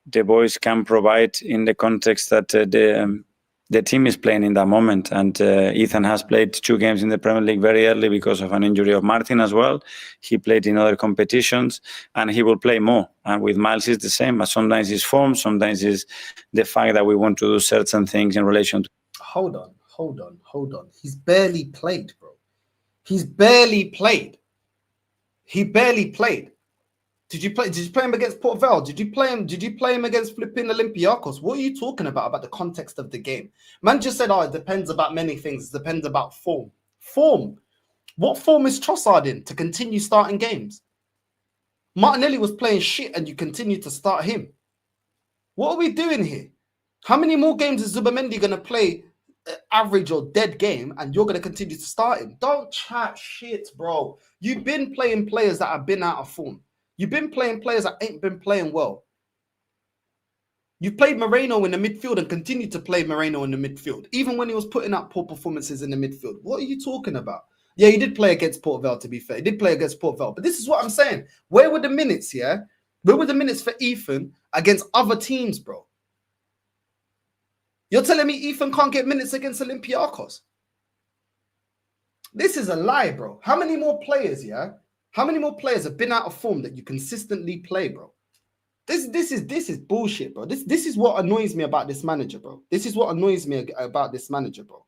the boys can provide in the context that the team is playing in that moment. And Ethan has played 2 games in the Premier League very early because of an injury of Martin as well. He played in other competitions and he will play more. And with Miles, it's the same. But sometimes it's form, sometimes it's the fact that we want to do certain things in relation to. Hold on. He's barely played, bro. He's barely played. He barely played. Did you play him against Port Vale? Did you play him against flipping Olympiacos? What are you talking about the context of the game? Man just said, oh, it depends about many things. It depends about form. Form. What form is Trossard in to continue starting games? Martinelli was playing shit and you continue to start him. What are we doing here? How many more games is Zubamendi going to play average or dead game and you're going to continue to start him? Don't chat shit, bro. You've been playing players that have been out of form. You've been playing players that ain't been playing well. You played Moreno in the midfield and continued to play Moreno in the midfield, even when he was putting up poor performances in the midfield. What are you talking about? Yeah, he did play against Port Vale, to be fair. He did play against Port Vale. But this is what I'm saying. Where were the minutes, yeah? Where were the minutes for Ethan against other teams, bro? You're telling me Ethan can't get minutes against Olympiacos? This is a lie, bro. How many more players, yeah? How many more players have been out of form that you consistently play, bro? This is bullshit, bro. This is what annoys me about this manager, bro. This is what annoys me about this manager, bro.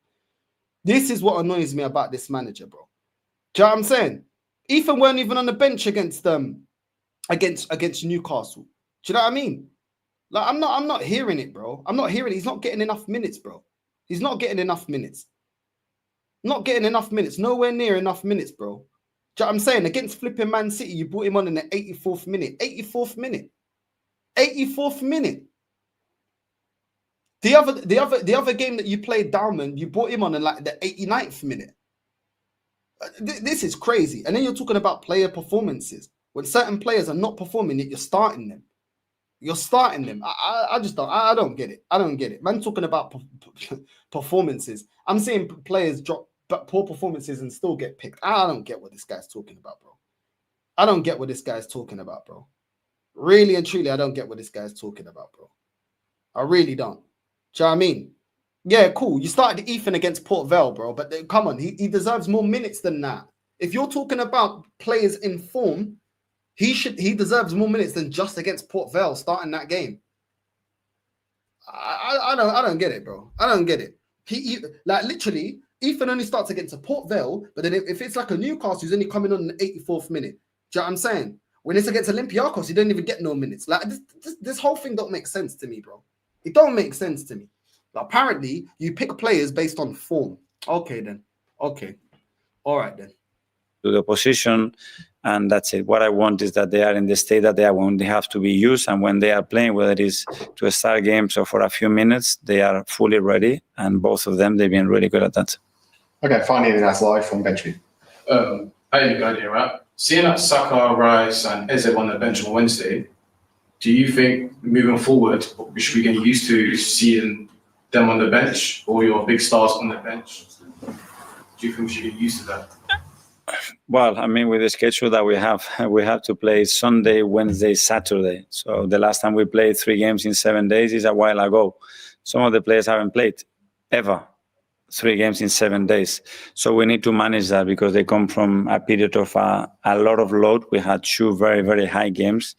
This is what annoys me about this manager, bro. Do you know what I'm saying? Ethan weren't even on the bench against Newcastle. Do you know what I mean? Like I'm not hearing it, bro. I'm not hearing it. He's not getting enough minutes, bro. He's not getting enough minutes. Not getting enough minutes. Nowhere near enough minutes, bro. Do you know what I'm saying? Against flipping Man City, you brought him on in the 84th minute. 84th minute. 84th minute. The other game that you played, Diamond, you brought him on in like the 89th minute. This is crazy. And then you're talking about player performances. When certain players are not performing, yet you're starting them. You're starting them. I just don't. I don't get it. I don't get it. Man, talking about performances. I'm seeing players drop poor performances and still get picked. I don't get what this guy's talking about, bro. I don't get what this guy's talking about, bro. Really and truly, I don't get what this guy's talking about, bro. I really don't. Do you know what I mean? Yeah, cool. You started Ethan against Port Vale, bro. But come on, he deserves more minutes than that. If you're talking about players in form, he deserves more minutes than just against Port Vale starting that game. I don't get it, bro. I don't get it. He like literally, Ethan only starts against a Port Vale, but then if it's like a Newcastle, he's only coming on in the 84th minute. Do you know what I'm saying? When it's against Olympiacos, he don't even get no minutes. Like this whole thing don't make sense to me, bro. It don't make sense to me. But apparently, you pick players based on form. Okay, then. Okay. All right, then. To the position, and that's it. What I want is that they are in the state that they are when they have to be used, and when they are playing, whether it is to start games or for a few minutes, they are fully ready, and both of them, they've been really good at that. Okay, finally, that's live from Benchview. Hey, you got here, right? Seeing that Saka, Rice, and Eze on the bench on Wednesday, do Do you think moving forward, we should be getting used to seeing them on the bench or your big stars on the bench? Do you think we should get used to that? Well, I mean, with the schedule that we have to play Sunday, Wednesday, Saturday. So the last time we played 3 games in 7 days is a while ago. Some of the players haven't played ever 3 games in 7 days. So we need to manage that because they come from a period of a lot of load. We had 2 very, very high games.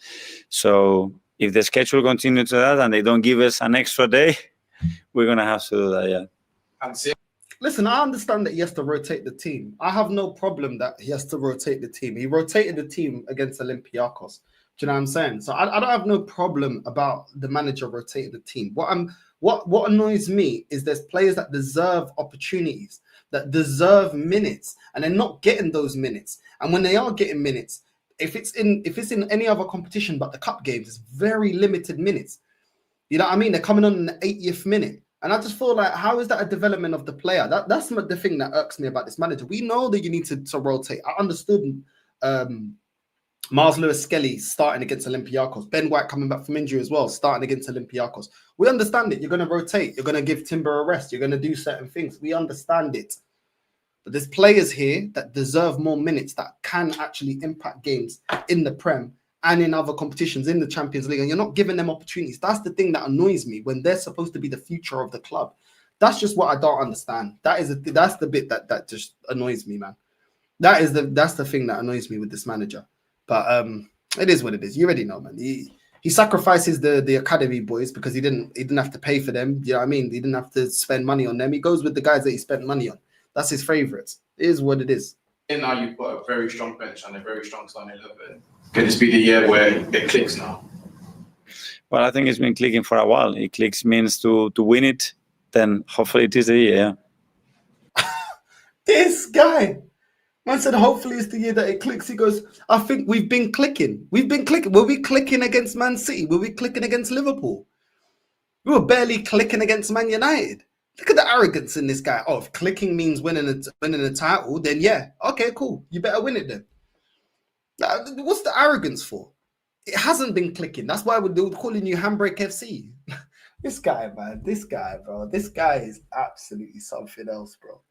So if the schedule continues to that and they don't give us an extra day, we're going to have to do that, yeah. Listen, I understand that he has to rotate the team. I have no problem that he has to rotate the team. He rotated the team against Olympiacos. Do you know what I'm saying? So I don't have no problem about the manager rotating the team. What annoys me is there's players that deserve opportunities, that deserve minutes, and they're not getting those minutes. And when they are getting minutes, if it's in any other competition but the cup games, it's very limited minutes. You know what I mean? They're coming on in the 80th minute. And I just feel like, how is that a development of the player? That's the thing that irks me about this manager. We know that you need to rotate. I understood Miles Lewis-Skelly starting against Olympiacos. Ben White coming back from injury as well, starting against Olympiacos. We understand it. You're going to rotate. You're going to give Timber a rest. You're going to do certain things. We understand it. But there's players here that deserve more minutes that can actually impact games in the Prem and in other competitions in the Champions League, and you're not giving them opportunities. That's the thing that annoys me when they're supposed to be the future of the club. That's just what I don't understand. That's the bit that just annoys me, man. That's the thing that annoys me with this manager. But it is what it is. You already know, man. He sacrifices the academy boys because he didn't have to pay for them. You know what I mean? He didn't have to spend money on them. He goes with the guys that he spent money on. That's his favorites. It is what it is. And now you've got a very strong bench and a very strong starting 11. Could this be the year where it clicks now? Well, I think it's been clicking for a while. It clicks means to win it, then hopefully it is the year. This guy, man said, hopefully it's the year that it clicks. He goes, I think we've been clicking. We've been clicking. Were we clicking against Man City? Were we clicking against Liverpool? We were barely clicking against Man United. Look at the arrogance in this guy. Oh, if clicking means winning a title, then yeah, okay, cool. You better win it then. What's the arrogance for? It hasn't been clicking. That's why they were calling you Handbrake FC. This guy, man. This guy, bro. This guy is absolutely something else, bro.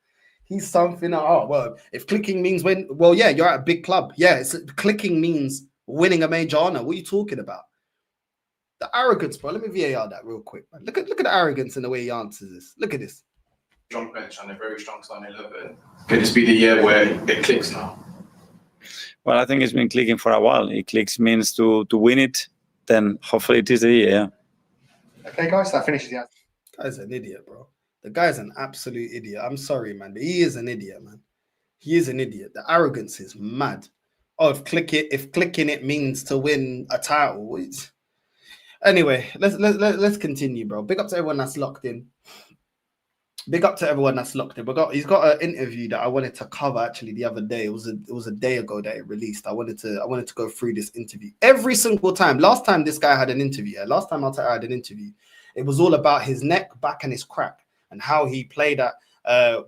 He's something. Oh, well, if clicking means win, well, yeah, you're at a big club. Yeah, clicking means winning a major honor. What are you talking about? The arrogance, bro. Let me VAR that real quick, man. Look at the arrogance in the way he answers this. Look at this. Strong bench and a very strong starting 11. Could this be the year where it clicks now? Well, I think it's been clicking for a while. It clicks means to win it, then hopefully it is the year. Okay, guys, that finishes the answer. Guy's an idiot, bro. The guy's an absolute idiot. I'm sorry, man, but he is an idiot, man. He is an idiot. The arrogance is mad. Oh, if clicking it means to win a title. Anyway, let's continue, bro. Big up to everyone that's locked in. He's got an interview that I wanted to cover actually the other day. It was a day ago that it released. I wanted to go through this interview every single time. Last time this guy had an interview, last time Arteta had an interview, it was all about his neck, back, and his crack, and how he played at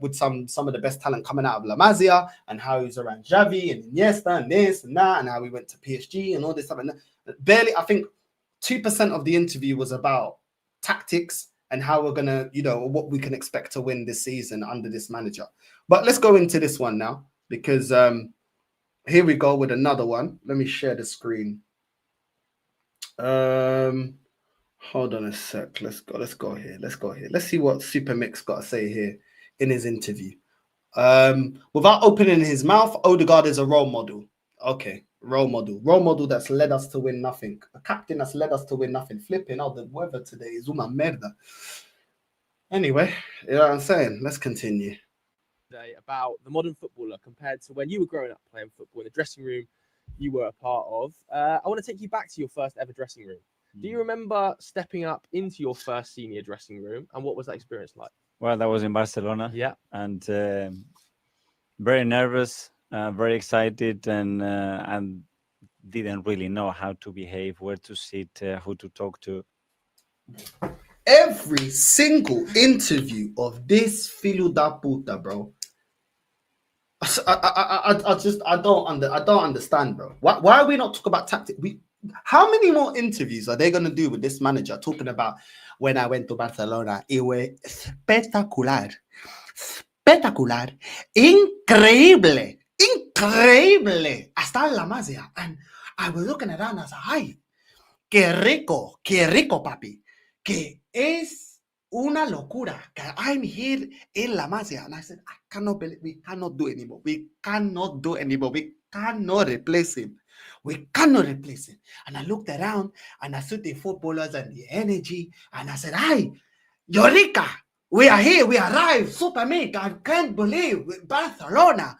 with some of the best talent coming out of La Masia, and how he was around Xavi and Iniesta and this and that, and how he went to PSG and all this stuff. And barely, I think 2% of the interview was about tactics and how we're going to, what we can expect to win this season under this manager. But let's go into this one now, because here we go with another one. Let me share the screen. Hold on a sec. Let's go here. Let's see what Super Mix got to say here in his interview. Without opening his mouth, Odegaard is a role model. Okay, role model that's led us to win nothing. A captain that's led us to win nothing. Flipping out the weather today is una merda. Anyway, you know what I'm saying? Let's continue. About the modern footballer compared to when you were growing up playing football in the dressing room you were a part of. I want to take you back to your first ever dressing room. Do you remember stepping up into your first senior dressing room, and what was that experience like? Well, that was in Barcelona. Yeah. And very nervous, very excited, and didn't really know how to behave, where to sit, who to talk to. Every single interview of this filo da puta, bro. I don't understand, bro. Why are we not talking about tactics? How many more interviews are they going to do with this manager talking about when I went to Barcelona? It was spectacular. Spectacular. Increíble. Increíble. Hasta la Masia. And I was looking around and I said, ay, qué rico, papi. Que es una locura. I'm here in La Masia. And I said, I cannot believe we cannot do anymore. We cannot do anymore. We cannot replace him. We cannot replace him. And I looked around and I saw the footballers and the energy. And I said, hi, Eureka, we are here. We arrived. Superman. I can't believe Barcelona.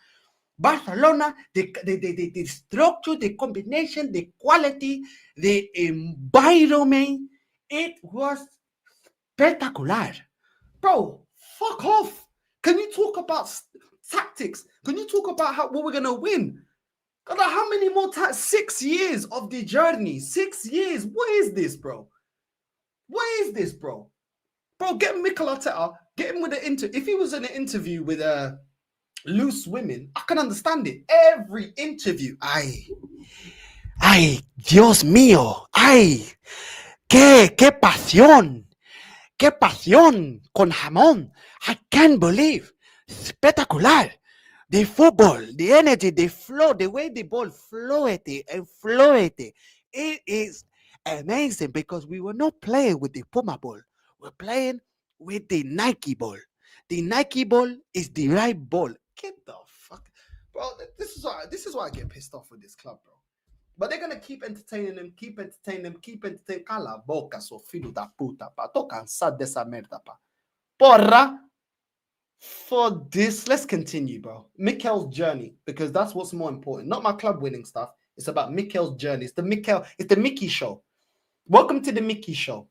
Barcelona, the structure, the combination, the quality, the environment, it was spectacular. Bro, fuck off. Can you talk about tactics? Can you talk about what we're going to win? God, how many more times? 6 years of the journey. 6 years. What is this, bro? What is this, bro? Bro, get Mikel Arteta. Get him with an interview. If he was in an interview with loose women, I can understand it. Every interview. Ay, Dios mío. Ay, qué pasión. Qué pasión con jamón. I can't believe. Spectacular. The football, the energy, the flow, the way the ball flowed and flowed. It is amazing because we were not playing with the Puma ball. We're playing with the Nike ball. The Nike ball is the right ball. Get the fuck, bro. This is why I get pissed off with this club, bro. But they're gonna keep entertaining them, keep entertaining. Cala boca, so filho da puta, pa. Tô cansado dessa merda, pa. Porra. For this, let's continue, bro. Mikel's journey, because that's what's more important. Not my club winning stuff. It's about Mikel's journey. It's the Mickey show. Welcome to the Mickey show.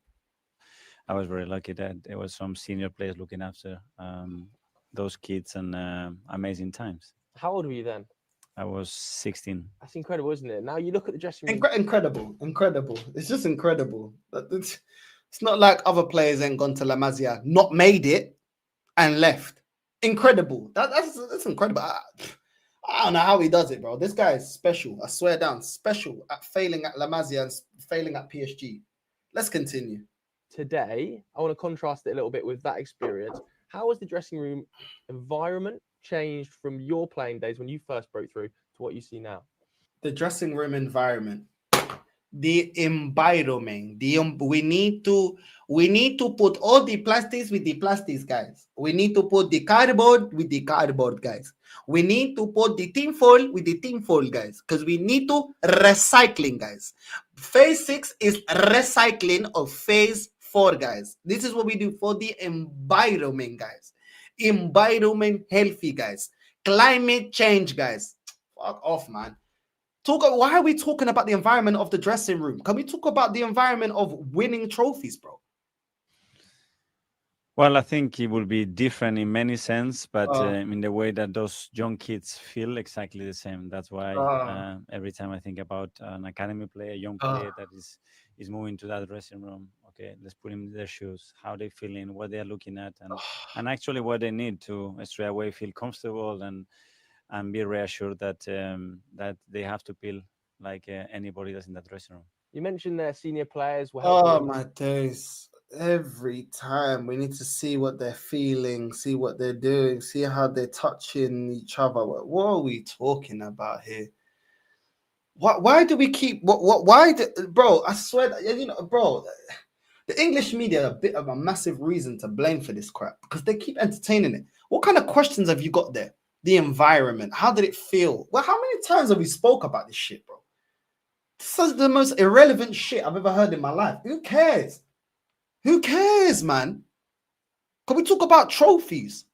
I was very lucky that there was some senior players looking after those kids and amazing times. How old were you then? I was 16. That's incredible, isn't it? Now you look at the dressing room. Incredible. It's just incredible. It's not like other players ain't gone to La Masia, not made it, and left. Incredible. That's incredible. I don't know how he does it, bro. This guy is special. I swear down. Special at failing at La Masia and failing at PSG. Let's continue. Today, I want to contrast it a little bit with that experience. How has the dressing room environment changed from your playing days when you first broke through to what you see now? The dressing room environment. The environment. We need to put all the plastics with the plastics, guys. We need to put the cardboard with the cardboard, guys. We need to put the tinfoil with the tinfoil, guys, because we need to recycling, guys. Phase 6 is recycling of phase 4, guys. This is what we do for the environment, guys. Environment healthy, guys. Climate change, guys. Fuck off, man. Why are we talking about the environment of the dressing room? Can we talk about the environment of winning trophies, bro? Well, I think it will be different in many sense, but in the way that those young kids feel exactly the same. That's why every time I think about an academy player, a young player that is moving to that dressing room, okay, let's put him in their shoes, how they feeling, what they are looking at, and actually what they need to straight away feel comfortable and be reassured that that they have to feel like anybody that's in that dressing room. You mentioned their senior players were helping. My days. Every time we need to see what they're feeling, see what they're doing, see how they're touching each other. What are we talking about here? Why do we keep bro? I swear, bro, the English media are a bit of a massive reason to blame for this crap because they keep entertaining it. What kind of questions have you got there? The environment, how did it feel? Well, how many times have we spoke about this shit, bro? This is the most irrelevant shit I've ever heard in my life. Who cares? Who cares, man? Can we talk about trophies?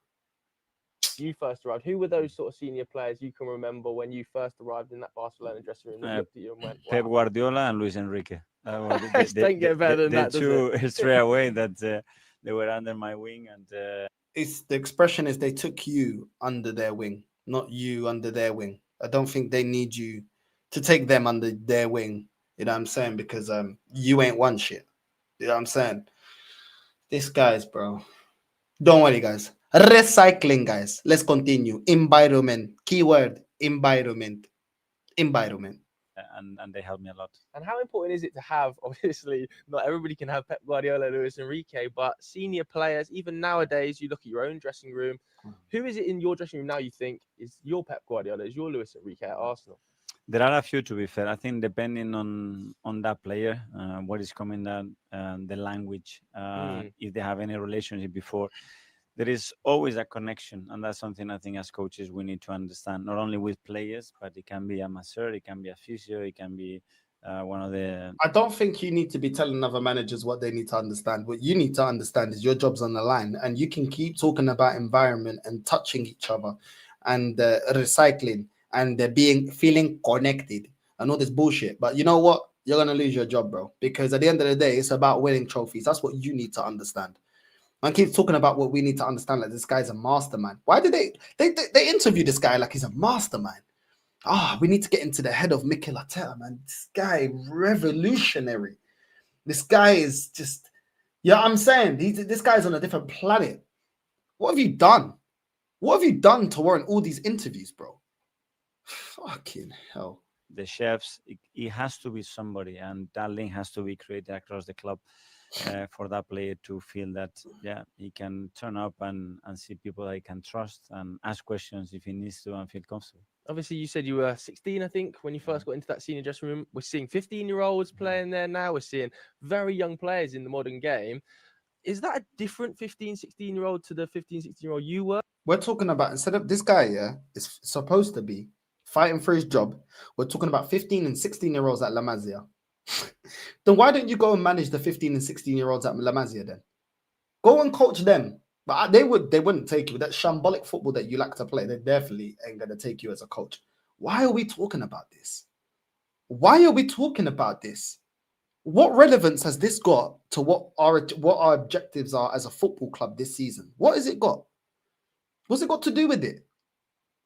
You first arrived. Who were those sort of senior players you can remember when you first arrived in that Barcelona dressing room? That looked at you and went, wow. Pep Guardiola and Luis Enrique. Don't get better than that, does it? Two straight away that they were under my wing, and it's the expression is they took you under their wing, not you under their wing. I don't think they need you to take them under their wing. You know what I'm saying? Because you ain't one shit. You know what I'm saying? This guys, bro. Don't worry, guys. Recycling, guys. Let's continue. Environment. Keyword. Environment. Environment. and they help me a lot. And how important is it to have, obviously, not everybody can have Pep Guardiola, Luis Enrique, but senior players, even nowadays, you look at your own dressing room. Who is it in your dressing room now you think is your Pep Guardiola, is your Luis Enrique at Arsenal? There are a few, to be fair. I think depending on that player, what is coming down, the language, if they have any relationship before, there is always a connection, and that's something I think as coaches we need to understand. Not only with players, but it can be a masseur, it can be a physio, it can be one of the. I don't think you need to be telling other managers what they need to understand. What you need to understand is your job's on the line, and you can keep talking about environment and touching each other, and recycling, and feeling connected, and all this bullshit. But you know what? You're gonna lose your job, bro. Because at the end of the day, it's about winning trophies. That's what you need to understand. Man keeps talking about what we need to understand, like this guy's a mastermind. Why did they interview this guy like he's a mastermind? We need to get into the head of Mikel Arteta, man. This guy, revolutionary. This guy is just, I'm saying, this guy's on a different planet. What have you done? What have you done to warrant all these interviews, bro? Fucking hell. The chefs, it has to be somebody, and that link has to be created across the club. For that player to feel that, he can turn up and see people that he can trust and ask questions if he needs to and feel comfortable. Obviously, you said you were 16, I think, when you first got into that senior dressing room. We're seeing 15-year-olds playing there now. We're seeing very young players in the modern game. Is that a different 15, 16-year-old to the 15, 16-year-old you were? We're talking about, instead of this guy, is supposed to be fighting for his job. We're talking about 15 and 16-year-olds at La Masia. Then why don't you go and manage the 15 and 16-year-olds at La Masia then? Go and coach them. But they wouldn't take you. That shambolic football that you like to play, they definitely ain't going to take you as a coach. Why are we talking about this? Why are we talking about this? What relevance has this got to what our objectives are as a football club this season? What has it got? What's it got to do with it?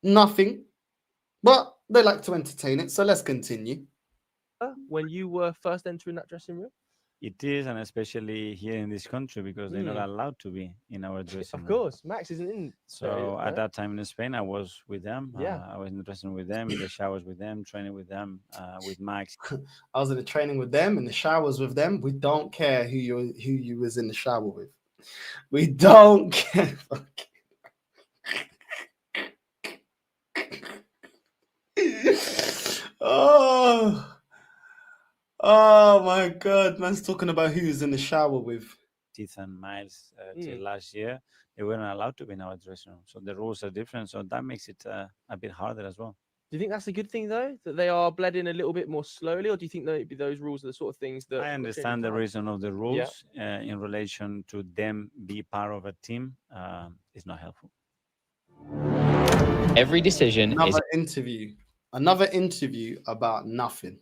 Nothing. But they like to entertain it, so let's continue. When you were first entering that dressing room? It is, and especially here in this country, because they're not allowed to be in our dressing room. Of course, Max isn't in. So at that time in Spain, I was with them. Yeah. I was in the dressing room with them, in the showers with them, training with them, with Max. I was in the training with them, in the showers with them. We don't care who you was in the shower with. We don't care. Oh my God, man's talking about who's in the shower with. Teeth and Miles till last year, they weren't allowed to be in our dressing room. So the rules are different. So that makes it a bit harder as well. Do you think that's a good thing, though, that they are bled in a little bit more slowly? Or do you think maybe those rules are the sort of things that... I understand the reason of the rules in relation to them be part of a team. It's not helpful. Every decision Another interview about nothing.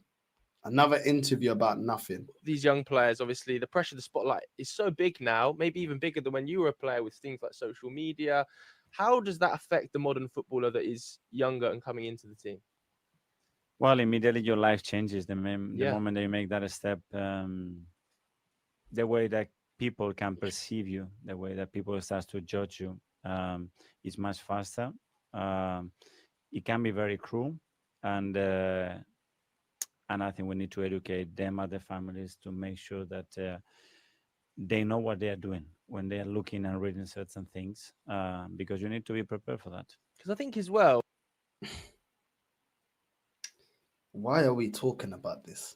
Another interview about nothing. These young players, obviously, the pressure, the spotlight is so big now, maybe even bigger than when you were a player with things like social media. How does that affect the modern footballer that is younger and coming into the team? Well, immediately your life changes the moment that you make that step. The way that people can perceive you, the way that people start to judge you is much faster. It can be very cruel. And I think we need to educate them and their families to make sure that they know what they are doing when they are looking and reading certain things, because you need to be prepared for that. Because I think as well... Why are we talking about this?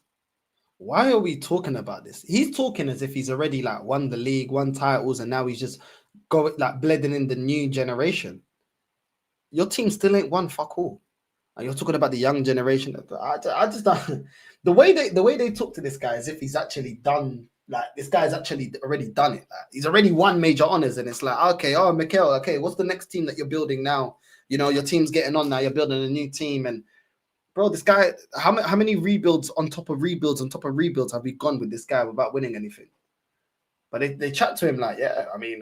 Why are we talking about this? He's talking as if he's already like won the league, won titles, and now he's just going like bleeding in the new generation. Your team still ain't won fuck all. And you're talking about the young generation. I just don't. The way they talk to this guy as if he's actually done. Like this guy's actually already done it. Like, he's already won major honors, and it's like, okay, Mikel, okay, what's the next team that you're building now? You know, your team's getting on now. You're building a new team, and bro, this guy, how many rebuilds on top of rebuilds on top of rebuilds have we gone with this guy without winning anything? But they chat to him like, yeah, I mean,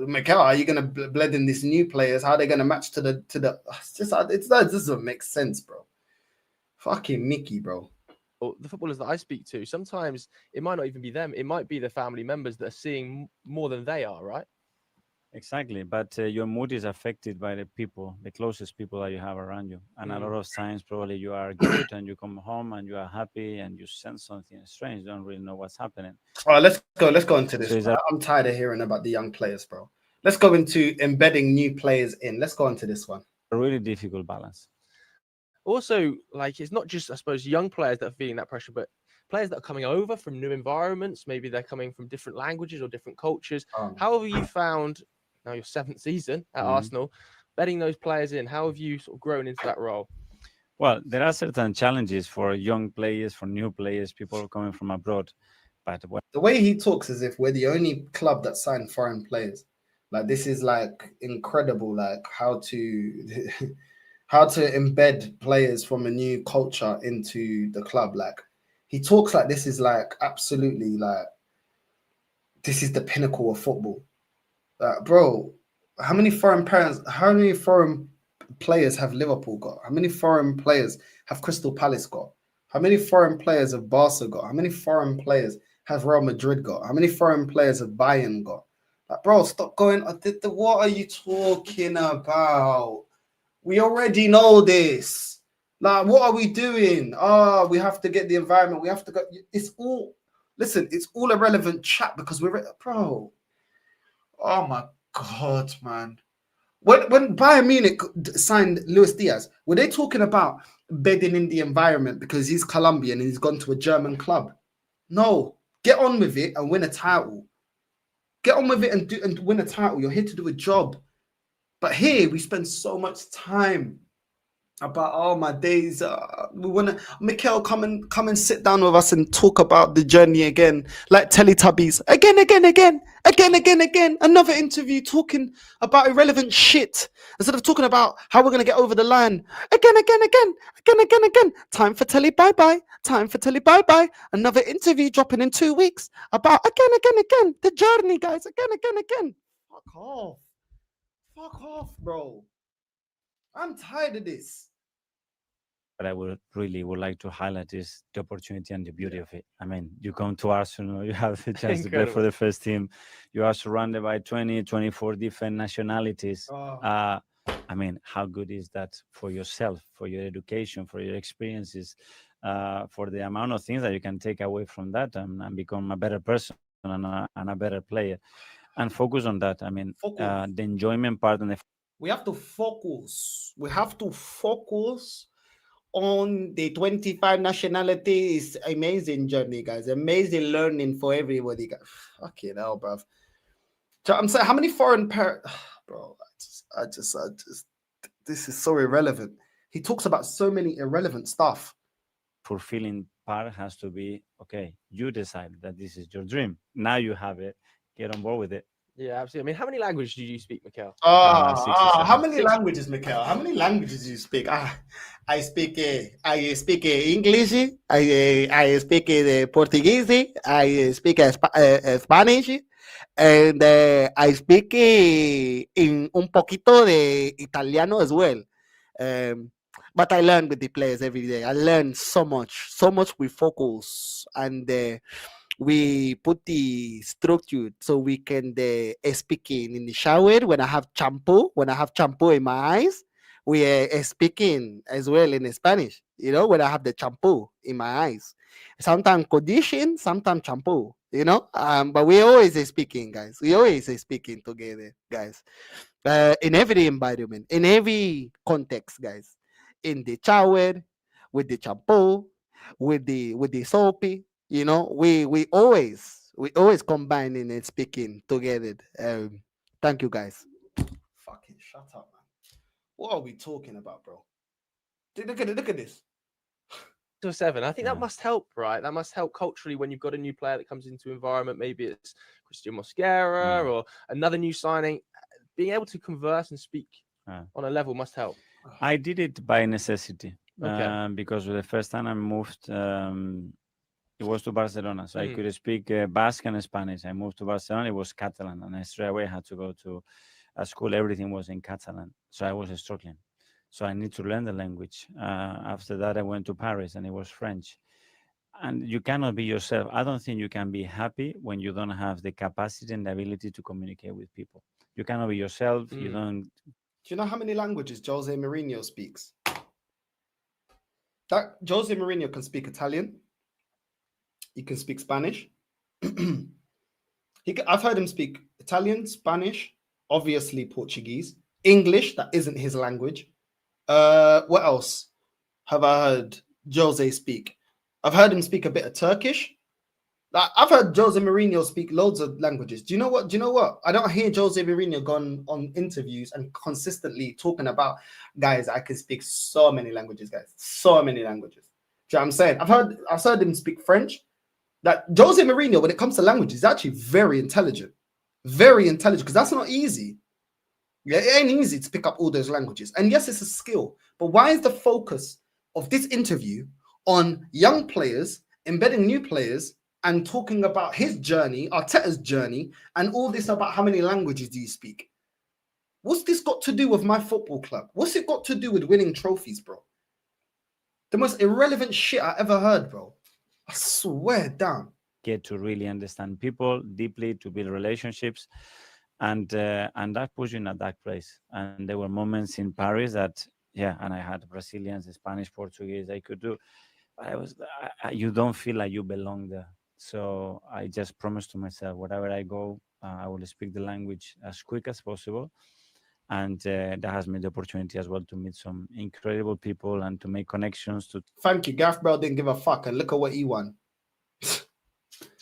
Mikel, are you gonna blend in these new players? How are they gonna match to the? It doesn't make sense, bro. Fucking Mickey, bro. The footballers that I speak to, sometimes it might not even be them. It might be the family members that are seeing more than they are, right? Exactly, but your mood is affected by the people, the closest people that you have around you. And a lot of times, probably you are good and you come home and you are happy and you sense something strange, you don't really know what's happening. All right, let's go into this. So is that I'm tired of hearing about the young players, bro. Let's go into embedding new players in. Let's go into this one. a really difficult balance? Also, like, it's not just, I suppose, young players that are feeling that pressure, but players that are coming over from new environments. Maybe they're coming from different languages or different cultures. How have you found, now your 7th season at Arsenal, bedding those players in? How have you sort of grown into that role? Well, there are certain challenges for young players, for new players, people coming from abroad. But the way he talks as if we're the only club that signed foreign players. Like, this is like incredible, like how to how to embed players from a new culture into the club. Like, he talks like this is like absolutely like this is the pinnacle of football. Bro, how many foreign players have Liverpool got? How many foreign players have Crystal Palace got? How many foreign players have Barca got? How many foreign players have Real Madrid got? How many foreign players have Bayern got? Like, bro, stop going. What are you talking about? We already know this. Like, what are we doing? We have to get the environment. We have to go. It's all, listen, it's all irrelevant chat because bro. Oh my God, man. When Bayern Munich signed Luis Diaz, were they talking about bedding in the environment because he's Colombian and he's gone to a German club? No, get on with it and win a title. Get on with it and win a title. You're here to do a job. But here we spend so much time about my days. We want to, Mikel, come and sit down with us and talk about the journey again, like Teletubbies. Again. Another interview talking about irrelevant shit instead of talking about how we're gonna get over the line. Again. Time for Telly bye. Time for Telly bye. Another interview dropping in 2 weeks about again. The journey, guys. Again. Fuck off, bro. I'm tired of this. But I would like to highlight is the opportunity and the beauty of it. I mean, you come to Arsenal, you have the chance to play for the first team. You are surrounded by 24 different nationalities. I mean, how good is that for yourself, for your education, for your experiences, for the amount of things that you can take away from that and become a better person and a better player, and focus on that. I mean, the enjoyment part and we have to focus. We have to focus on the 25 nationalities. Amazing journey, guys. Amazing learning for everybody, guys. Fucking hell, bruv. So I'm saying, how many foreign bro, I just this is so irrelevant. He talks about so many irrelevant stuff. Fulfilling part has to be, okay, you decide that this is your dream. Now you have it. Get on board with it. Yeah, absolutely. I mean, how many languages do you speak, Mikel? How many languages, Mikel? How many languages do you speak? I speak English. I speak Portuguese. I speak Spanish, and I speak in un poquito de Italiano as well. But I learn with the players every day. I learn so much with focus, and we put the structure so we can speaking in the shower when I have shampoo. When I have shampoo in my eyes, we are speaking as well in Spanish. You know, when I have the shampoo in my eyes, sometimes condition, sometimes shampoo. You know, but we always are speaking, guys. We always are speaking together, guys. In every environment, in every context, guys. In the shower, with the shampoo, with the soapy. You know, we always combining and speaking together. Thank you, guys. Fucking shut up, man. What are we talking about, bro? Look at this. To 7. I think that must help, right? That must help culturally when you've got a new player that comes into environment. Maybe it's Christian Mosquera or another new signing. Being able to converse and speak on a level must help. I did it by necessity because the first time I moved, it was to Barcelona, so I could speak Basque and Spanish. I moved to Barcelona, it was Catalan, and I straight away had to go to a school. Everything was in Catalan, so I was struggling. So I need to learn the language. After that, I went to Paris, and it was French. And you cannot be yourself. I don't think you can be happy when you don't have the capacity and the ability to communicate with people. You cannot be yourself. You Mm. don't. Do you know how many languages Jose Mourinho speaks? That Jose Mourinho can speak Italian. He can speak Spanish. I've heard him speak Italian, Spanish, obviously Portuguese, English. That isn't his language. What else have I heard Jose speak? I've heard him speak a bit of Turkish. Like, I've heard Jose Mourinho speak loads of languages. Do you know what? I don't hear Jose Mourinho gone on interviews and consistently talking about, guys, I can speak so many languages, guys. So many languages. Do you know what I'm saying? I've heard him speak French. That Jose Mourinho, when it comes to languages, is actually very intelligent. Very intelligent, because that's not easy. Yeah, it ain't easy to pick up all those languages. And yes, it's a skill. But why is the focus of this interview on young players, embedding new players, and talking about his journey, Arteta's journey, and all this about how many languages do you speak? What's this got to do with my football club? What's it got to do with winning trophies, bro? The most irrelevant shit I ever heard, bro. I swear down. Get to really understand people deeply, to build relationships, and that puts you in a dark place. And there were moments in Paris that, and I had Brazilians, Spanish, Portuguese, I could do. You don't feel like you belong there. So I just promised to myself, wherever I go, I will speak the language as quick as possible. And that has made the opportunity as well to meet some incredible people and to make connections, to Thank you. Gareth Bale didn't give a fuck, and look at what he won.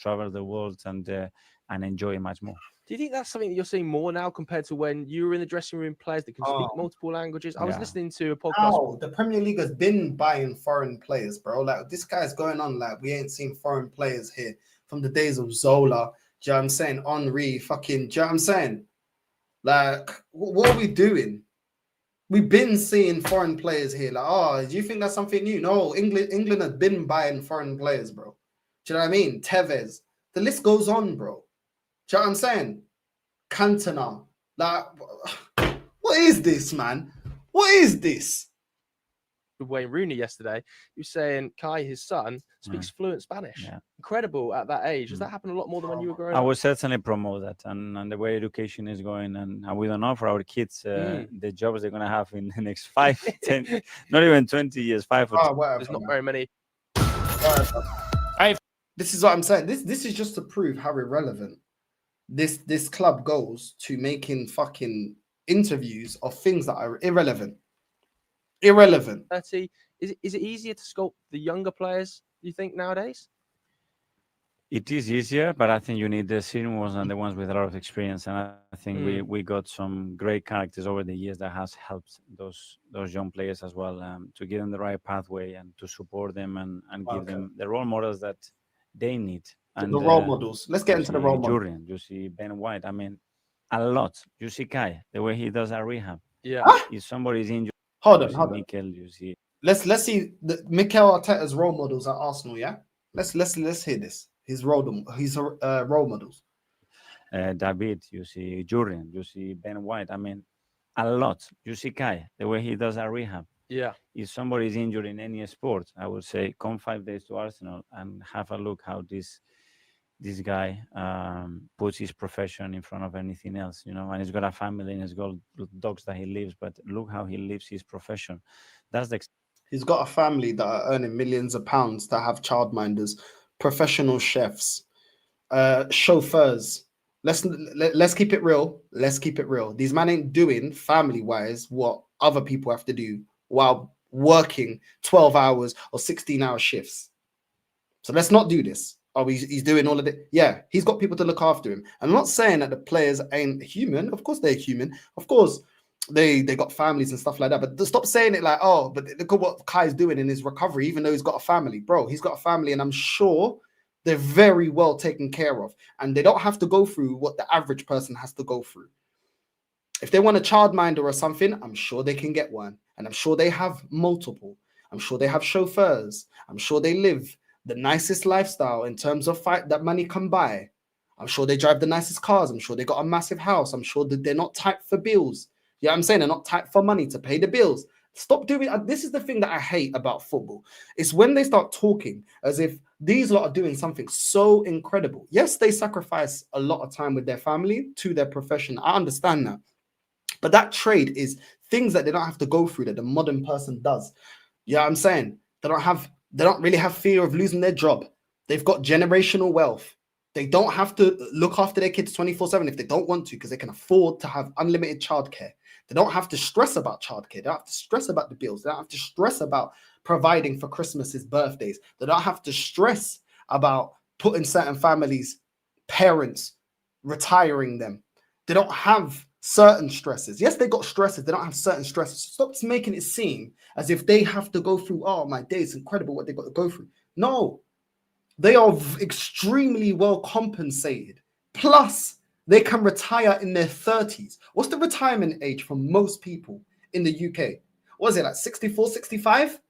travel the world and enjoy much more. Do you think that's something that you're seeing more now compared to when you were in the dressing room, players that can speak multiple languages? I was listening to a podcast. Oh, the Premier League has been buying foreign players, bro. Like, this guy's going on like we ain't seen foreign players here from the days of Zola. Do you know what I'm saying? Henri, fucking, do you know what I'm saying? Like, what are we doing? We've been seeing foreign players here. Like, do you think that's something new? No, England has been buying foreign players, bro. Do you know what I mean? Tevez. The list goes on, bro. Do you know what I'm saying? Cantona. Like, what is this, man? What is this? With Wayne Rooney yesterday, he was saying Kai, his son, speaks fluent Spanish. Yeah. Incredible at that age. Does that happen a lot more than when you were growing up? I would certainly promote that, and the way education is going, and we don't know for our kids the jobs they're going to have in the next 5, 10, not even 20 years, 5 or 10. There's not very many. This is what I'm saying. This is just to prove how irrelevant this club goes to making fucking interviews of things that are irrelevant. Irrelevant. 30. Is it easier to sculpt the younger players, you think, nowadays? It is easier, but I think you need the senior ones and the ones with a lot of experience. And I think we got some great characters over the years that has helped those young players as well, to give them the right pathway and to support them and give them the role models that they need. And the role models. Let's get into the role models. Jurien, you see Ben White. I mean, a lot. You see Kai, the way he does a rehab. Yeah. If somebody's injured, hold on. Mikel, you see. Let's see the Mikel Arteta's role models at Arsenal. Yeah. Let's hear this. His role models. David, you see Jurien, you see Ben White. I mean, a lot. You see Kai, the way he does a rehab. Yeah. If somebody is injured in any sport, I would say come 5 days to Arsenal and have a look how this guy puts his profession in front of anything else, and he's got a family and he's got dogs that he lives, but look how he lives his profession. He's got a family that are earning millions of pounds to have childminders, professional chefs, chauffeurs. Let's keep it real. Let's keep it real. These men ain't doing family-wise what other people have to do while working 12 hours or 16-hour shifts. So let's not do this. Oh, he's doing all of it. Yeah, he's got people to look after him. I'm not saying that the players ain't human. Of course they're human. Of course they got families and stuff like that. But stop saying it like, oh, but look at what Kai's doing in his recovery, even though he's got a family. Bro, he's got a family, and I'm sure they're very well taken care of. And they don't have to go through what the average person has to go through. If they want a childminder or something, I'm sure they can get one. And I'm sure they have multiple. I'm sure they have chauffeurs. I'm sure they live the nicest lifestyle in terms of that money can buy. I'm sure they drive the nicest cars. I'm sure they got a massive house. I'm sure that they're not tight for bills. You know what I'm saying? They're not tight for money to pay the bills. Stop doing. This is the thing that I hate about football. It's when they start talking as if these lot are doing something so incredible. Yes, they sacrifice a lot of time with their family to their profession. I understand that. But that trade is things that they don't have to go through that the modern person does. Yeah, I'm saying they don't really have fear of losing their job. They've got generational wealth. They don't have to look after their kids 24/7 if they don't want to, because they can afford to have unlimited childcare. They don't have to stress about childcare. They don't have to stress about the bills. They don't have to stress about providing for Christmases, birthdays. They don't have to stress about putting certain families, parents, retiring them. They don't have certain stresses. Yes, they got stresses. They don't have certain stresses. Stop making it seem as if they have to go through, oh, my day, it's incredible what they got to go through. No, they are extremely well compensated. Plus, they can retire in their 30s. What's the retirement age for most people in the UK? What is it, like 64, 65?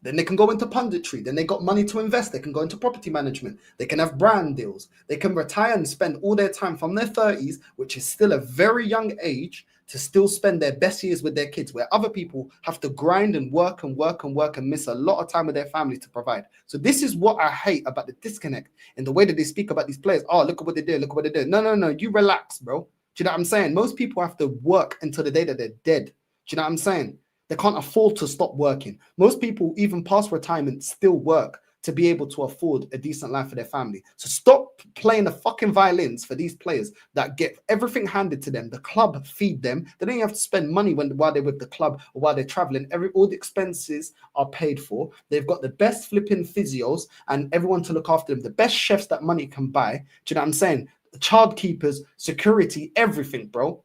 Then they can go into punditry. Then they got money to invest. They can go into property management. They can have brand deals. They can retire and spend all their time from their 30s, which is still a very young age, to still spend their best years with their kids, where other people have to grind and work and work and work and miss a lot of time with their family to provide. So this is what I hate about the disconnect in the way that they speak about these players. Oh, look at what they did. Look at what they did. No. You relax, bro. Do you know what I'm saying? Most people have to work until the day that they're dead. Do you know what I'm saying? They can't afford to stop working. Most people, even past retirement, still work to be able to afford a decent life for their family. So stop playing the fucking violins for these players that get everything handed to them. The club feed them. They don't even have to spend money while they're with the club or while they're traveling. All the expenses are paid for. They've got the best flipping physios and everyone to look after them. The best chefs that money can buy. Do you know what I'm saying? Child keepers, security, everything, bro.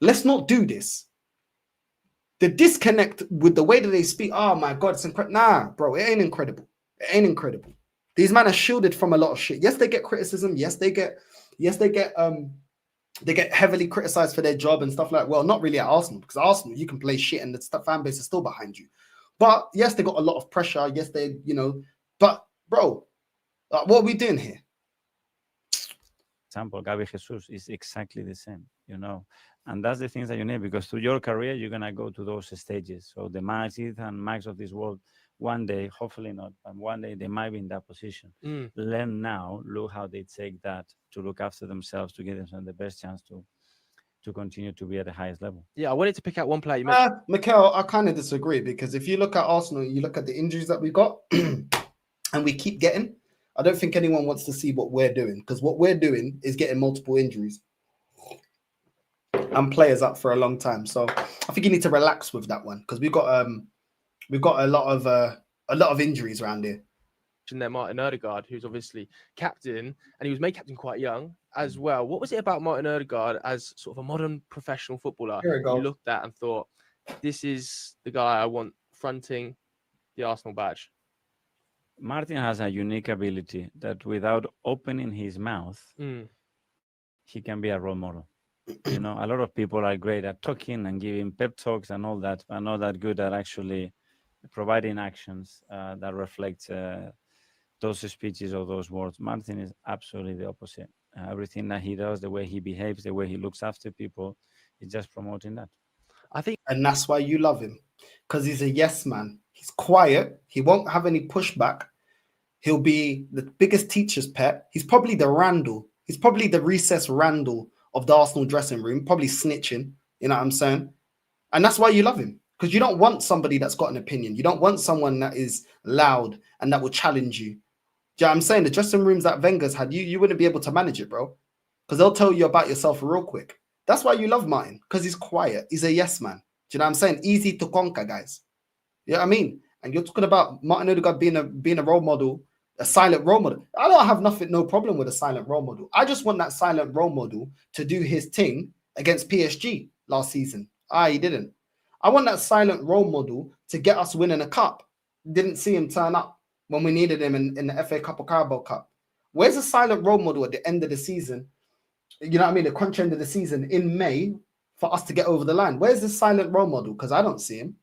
Let's not do this. The disconnect with the way that they speak, oh my God, it's incredible. Nah, bro, it ain't incredible. It ain't incredible. These men are shielded from a lot of shit. Yes, they get criticism. Yes, they get heavily criticized for their job and stuff like. Well, not really at Arsenal, because Arsenal, you can play shit and the fan base is still behind you. But yes, they got a lot of pressure. Yes, they, but bro, what are we doing here? Example, Gabi Jesus is exactly the same, and that's the things that you need, because through your career, you're going to go to those stages. So the Max and Max of this world, one day, hopefully not, but one day they might be in that position. Learn now, look how they take that to look after themselves, to give themselves the best chance to continue to be at the highest level. Yeah, I wanted to pick out one player. You mentioned Mikel, I kind of disagree, because if you look at Arsenal, you look at the injuries that we got and we keep getting, I don't think anyone wants to see what we're doing, because what we're doing is getting multiple injuries and players up for a long time. So I think you need to relax with that one, because we've got a lot of injuries around here. There, Martin Odegaard, who's obviously captain, and he was made captain quite young as well. What was it about Martin Odegaard as sort of a modern professional footballer you looked at and thought, this is the guy I want fronting the Arsenal badge? Martin has a unique ability that without opening his mouth, he can be a role model. A lot of people are great at talking and giving pep talks and all that, but not that good at actually providing actions that reflect those speeches or those words. Martin is absolutely the opposite. Everything that he does, the way he behaves, the way he looks after people, is just promoting that. I think, and that's why you love him, because he's a yes man. He's quiet. He won't have any pushback. He'll be the biggest teacher's pet. He's probably the Randall. He's probably the recess Randall of the Arsenal dressing room, probably snitching. You know what I'm saying? And that's why you love him, because you don't want somebody that's got an opinion. You don't want someone that is loud and that will challenge you. Do you know what I'm saying? The dressing rooms that Wenger's had, you wouldn't be able to manage it, bro, because they'll tell you about yourself real quick. That's why you love Martin, because he's quiet. He's a yes man. Do you know what I'm saying? Easy to conquer, guys. You know what I mean? And you're talking about Martin Odegaard being a role model, a silent role model. I don't have no problem with a silent role model. I just want that silent role model to do his thing against PSG last season. He didn't. I want that silent role model to get us winning a cup. Didn't see him turn up when we needed him in the FA Cup or Carabao Cup. Where's the silent role model at the end of the season? You know what I mean? The crunch end of the season in May for us to get over the line. Where's the silent role model? Because I don't see him.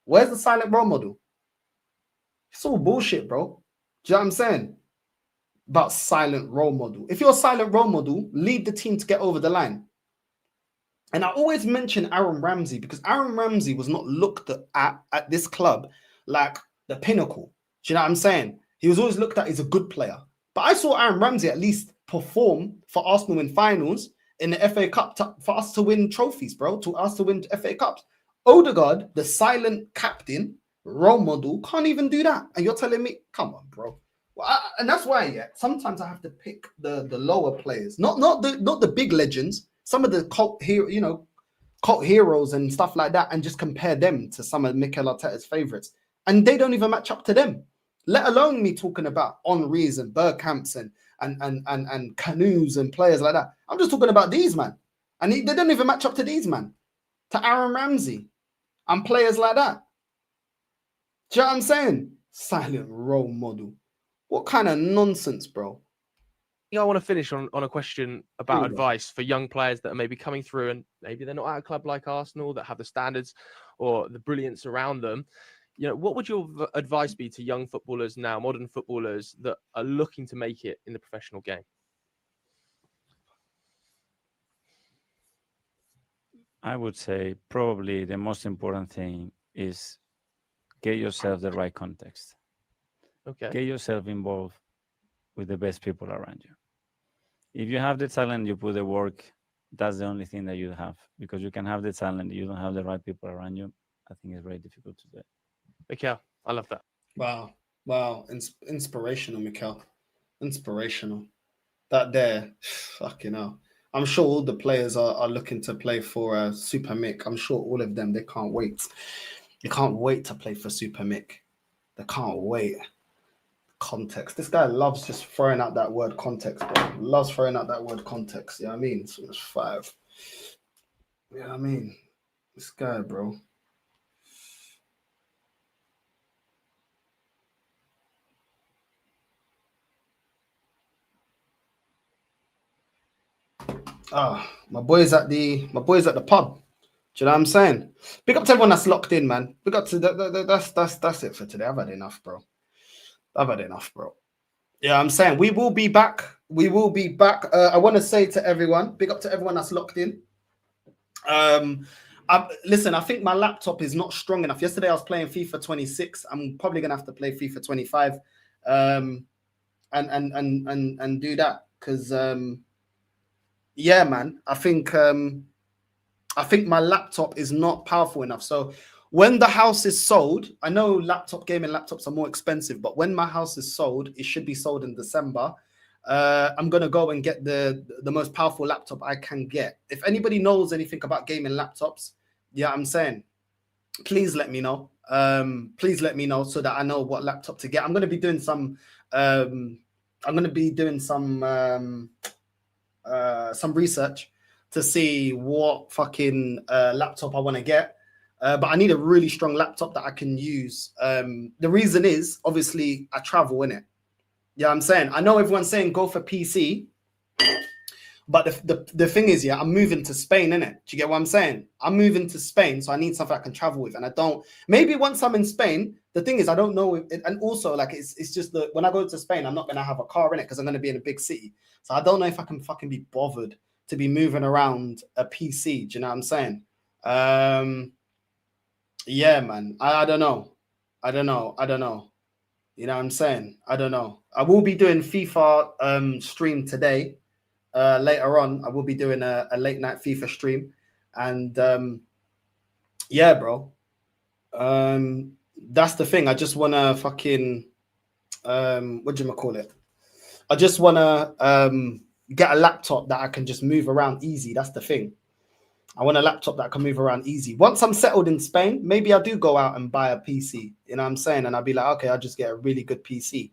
Where's the silent role model? It's all bullshit, bro. Do you know what I'm saying? About silent role model. If you're a silent role model, lead the team to get over the line. And I always mention Aaron Ramsey because Aaron Ramsey was not looked at this club like the pinnacle. Do you know what I'm saying? He was always looked at as a good player. But I saw Aaron Ramsey at least perform for Arsenal in finals in the FA Cup for us to win trophies, bro, to us to win FA Cups. Odegaard, the silent captain, role model, can't even do that. And you're telling me, come on, bro. Well, and that's why, yeah, sometimes I have to pick the lower players, not the big legends, some of the cult heroes and stuff like that, and just compare them to some of Mikel Arteta's favorites. And they don't even match up to them, let alone me talking about Henry's and Bergkamps and Canoes and players like that. I'm just talking about these, man. And they don't even match up to these, man. To Aaron Ramsey and players like that. Do you know what I'm saying? Silent role model. What kind of nonsense, bro? I want to finish on a question about Ooh. advice for young players that are maybe coming through and maybe they're not at a club like Arsenal that have the standards or the brilliance around them. You know, what would your advice be to young footballers now, modern footballers that are looking to make it in the professional game? I would say probably the most important thing is get yourself the right context. Okay. Get yourself involved with the best people around you. If you have the talent, you put the work, that's the only thing that you have. Because you can have the talent, you don't have the right people around you, I think it's very difficult to do. Okay, I love that. Wow. Inspirational, Mikel. Inspirational. That there, fucking hell. I'm sure all the players are looking to play for Super Mick. I'm sure all of them, they can't wait. They can't wait to play for Super Mick. They can't wait. Context. This guy loves just throwing out that word context, bro. Loves throwing out that word context. You know what I mean? So it's 5. You know what I mean? This guy, bro. My boys at the pub. Do you know what I'm saying? Big up to everyone that's locked in, man. Big up to that's it for today. I've had enough, bro. Yeah, I'm saying we will be back. I want to say to everyone, big up to everyone that's locked in. Listen, I think my laptop is not strong enough. Yesterday I was playing FIFA 26. I'm probably gonna have to play FIFA 25, and do that because yeah, man. I think my laptop is not powerful enough. So when the house is sold, I know gaming laptops are more expensive, but when my house is sold, it should be sold in December. I'm gonna go and get the most powerful laptop I can get. If anybody knows anything about gaming laptops, yeah, I'm saying, please let me know. Please let me know so that I know what laptop to get. I'm gonna be doing some research to see what fucking laptop I want to get. But I need a really strong laptop that I can use. The reason is, obviously, I travel, innit? Yeah, I'm saying, I know everyone's saying go for PC, but the thing is, yeah, I'm moving to Spain, innit? Do you get what I'm saying? I'm moving to Spain, so I need something I can travel with. And I don't, maybe once I'm in Spain, the thing is, I don't know, and also, like, it's just that when I go to Spain, I'm not going to have a car in it because I'm going to be in a big city. So I don't know if I can fucking be bothered to be moving around a PC. Do you know what I'm saying? Yeah, man. I don't know. You know what I'm saying? I don't know. I will be doing FIFA stream today. Later on, I will be doing a late night FIFA stream. And yeah, bro. That's the thing. I just want to fucking, what do you call it? I just want to get a laptop that I can just move around easy. That's the thing. I want a laptop that can move around easy. Once I'm settled in Spain, maybe I do go out and buy a PC. You know what I'm saying? And I'll be like, okay, I'll just get a really good PC.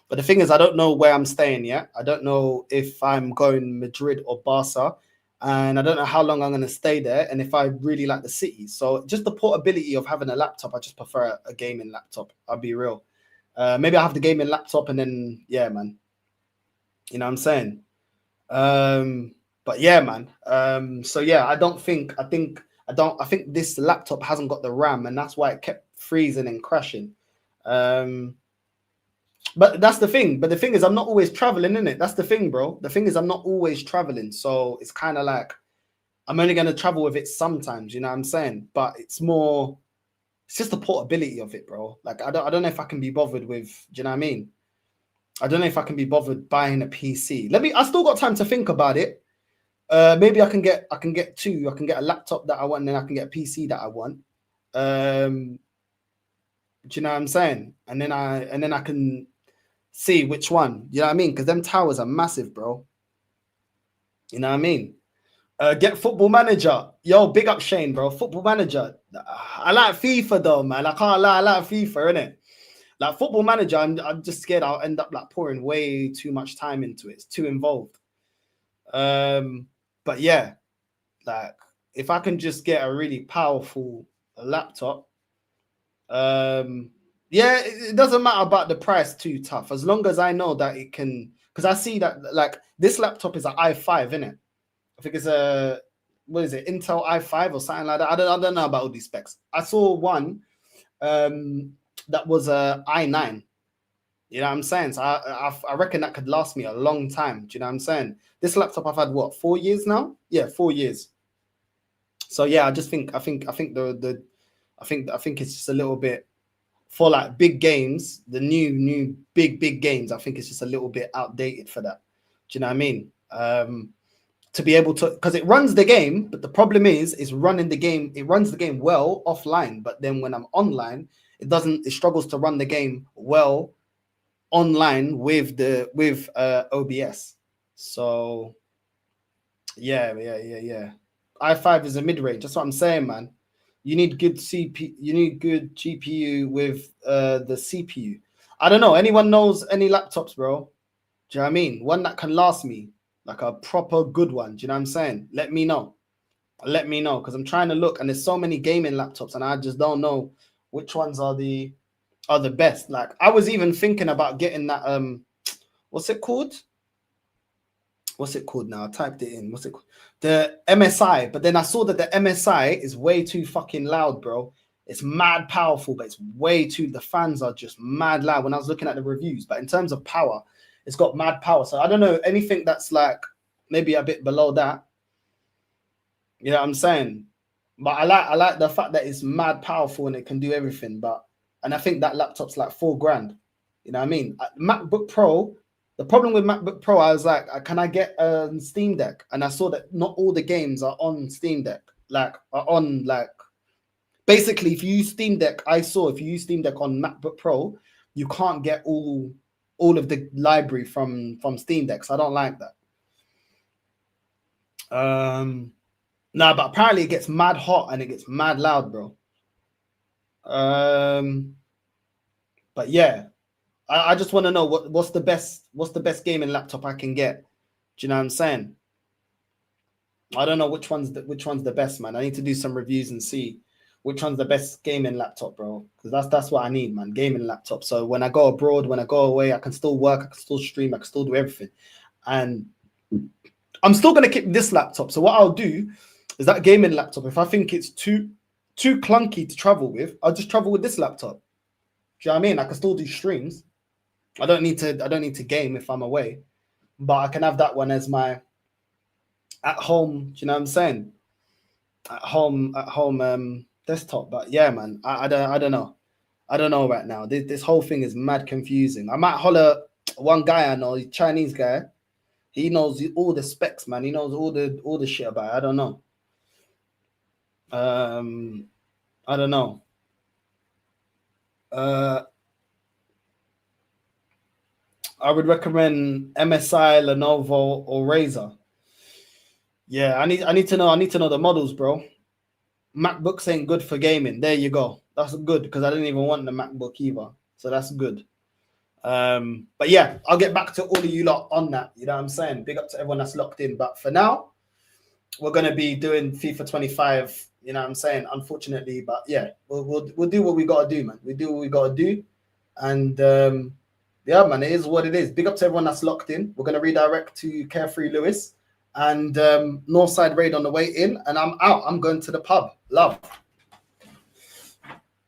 But the thing is, I don't know where I'm staying yet. I don't know if I'm going Madrid or Barca. And I don't know how long I'm going to stay there and if I really like the city. So just the portability of having a laptop, I just prefer a gaming laptop. I'll be real. Maybe I have the gaming laptop and then, yeah, man. You know what I'm saying? But yeah, man. So yeah, I think this laptop hasn't got the RAM and that's why it kept freezing and crashing. But that's the thing. But the thing is, I'm not always traveling, innit? That's the thing, bro. The thing is, I'm not always traveling. So it's kind of like, I'm only going to travel with it sometimes, you know what I'm saying? But it's just the portability of it, bro. Like, I don't know if I can be bothered with, do you know what I mean? I don't know if I can be bothered buying a PC. I still got time to think about it. Maybe I can get two. I can get a laptop that I want, and then I can get a PC that I want. Do you know what I'm saying? And then I can see which one. You know what I mean? Because them towers are massive, bro. You know what I mean? Get Football Manager. Yo, big up Shane, bro. Football Manager. I like FIFA though, man. I can't lie. I like FIFA, innit? Like Football Manager, I'm just scared I'll end up like pouring way too much time into it. It's too involved. But yeah, like if I can just get a really powerful laptop, yeah, it doesn't matter about the price too tough, as long as I know that it can, because I see that like this laptop is an i5, innit? I think it's a, what is it, Intel i5 or something like that. I don't know about all these specs. I saw one that was a i9. You know what I'm saying? So I reckon that could last me a long time. Do you know what I'm saying? This laptop I've had what, 4 years now? Yeah, 4 years. So yeah, I think it's just a little bit for like big games, the new big games. I think it's just a little bit outdated for that. Do you know what I mean? To be able to, because it runs the game, but the problem is running the game. It runs the game well offline, but then when I'm online, it struggles to run the game well online with OBS. So yeah. i5 is a mid-range. That's what I'm saying, man. You need good GPU with the CPU. I don't know. Anyone knows any laptops, bro? Do you know what I mean? One that can last me, like a proper good one. Do you know what I'm saying? Let me know. Because I'm trying to look, and there's so many gaming laptops, and I just don't know which ones are the best. Like I was even thinking about getting that what's it called now? I typed it in. What's it called? The MSI. But then I saw that the MSI is way too fucking loud, bro. It's mad powerful, but it's way too, the fans are just mad loud when I was looking at the reviews. But in terms of power, it's got mad power. So I don't know anything that's like maybe a bit below that. You know what I'm saying? But I like the fact that it's mad powerful and it can do everything. And I think that laptop's like $4,000. You know what I mean? MacBook Pro, the problem with MacBook Pro, I was like, can I get a Steam Deck? And I saw that not all the games are on Steam Deck. Basically, if you use Steam Deck, if you use Steam Deck on MacBook Pro, you can't get all of the library from Steam Deck. So I don't like that. No, but apparently it gets mad hot and it gets mad loud, bro. But yeah, I just want to know what's the best gaming laptop I can get. Do you know what I'm saying? I don't know which one's the best, man. I need to do some reviews and see which one's the best gaming laptop, bro. Because that's what I need, man. Gaming laptop. So when I go abroad, when I go away, I can still work, I can still stream, I can still do everything. And I'm still gonna keep this laptop. So what I'll do is that gaming laptop, if I think it's too clunky to travel with, I'll just travel with this laptop. Do you know what I mean? I can still do streams. I don't need to game if I'm away, but I can have that one as my at home. Do you know what I'm saying? At home desktop. But yeah, man, I don't know. I don't know right now. This whole thing is mad confusing. I might holler one guy I know, a Chinese guy. He knows all the specs, man. He knows all the shit about it. I don't know. I don't know. I would recommend MSI, Lenovo, or Razer. Yeah, I need to know the models, bro. MacBooks ain't good for gaming. There you go. That's good because I didn't even want the MacBook either. So that's good. But yeah, I'll get back to all of you lot on that. You know what I'm saying? Big up to everyone that's locked in. But for now, we're gonna be doing FIFA 25. You know what I'm saying? Unfortunately, but yeah, we'll do what we gotta do, man. We do what we gotta do, and yeah, man, it is what it is. Big up to everyone that's locked in. We're gonna redirect to Carefree Lewis and Northside Raid on the way in, and I'm out. I'm going to the pub. Love.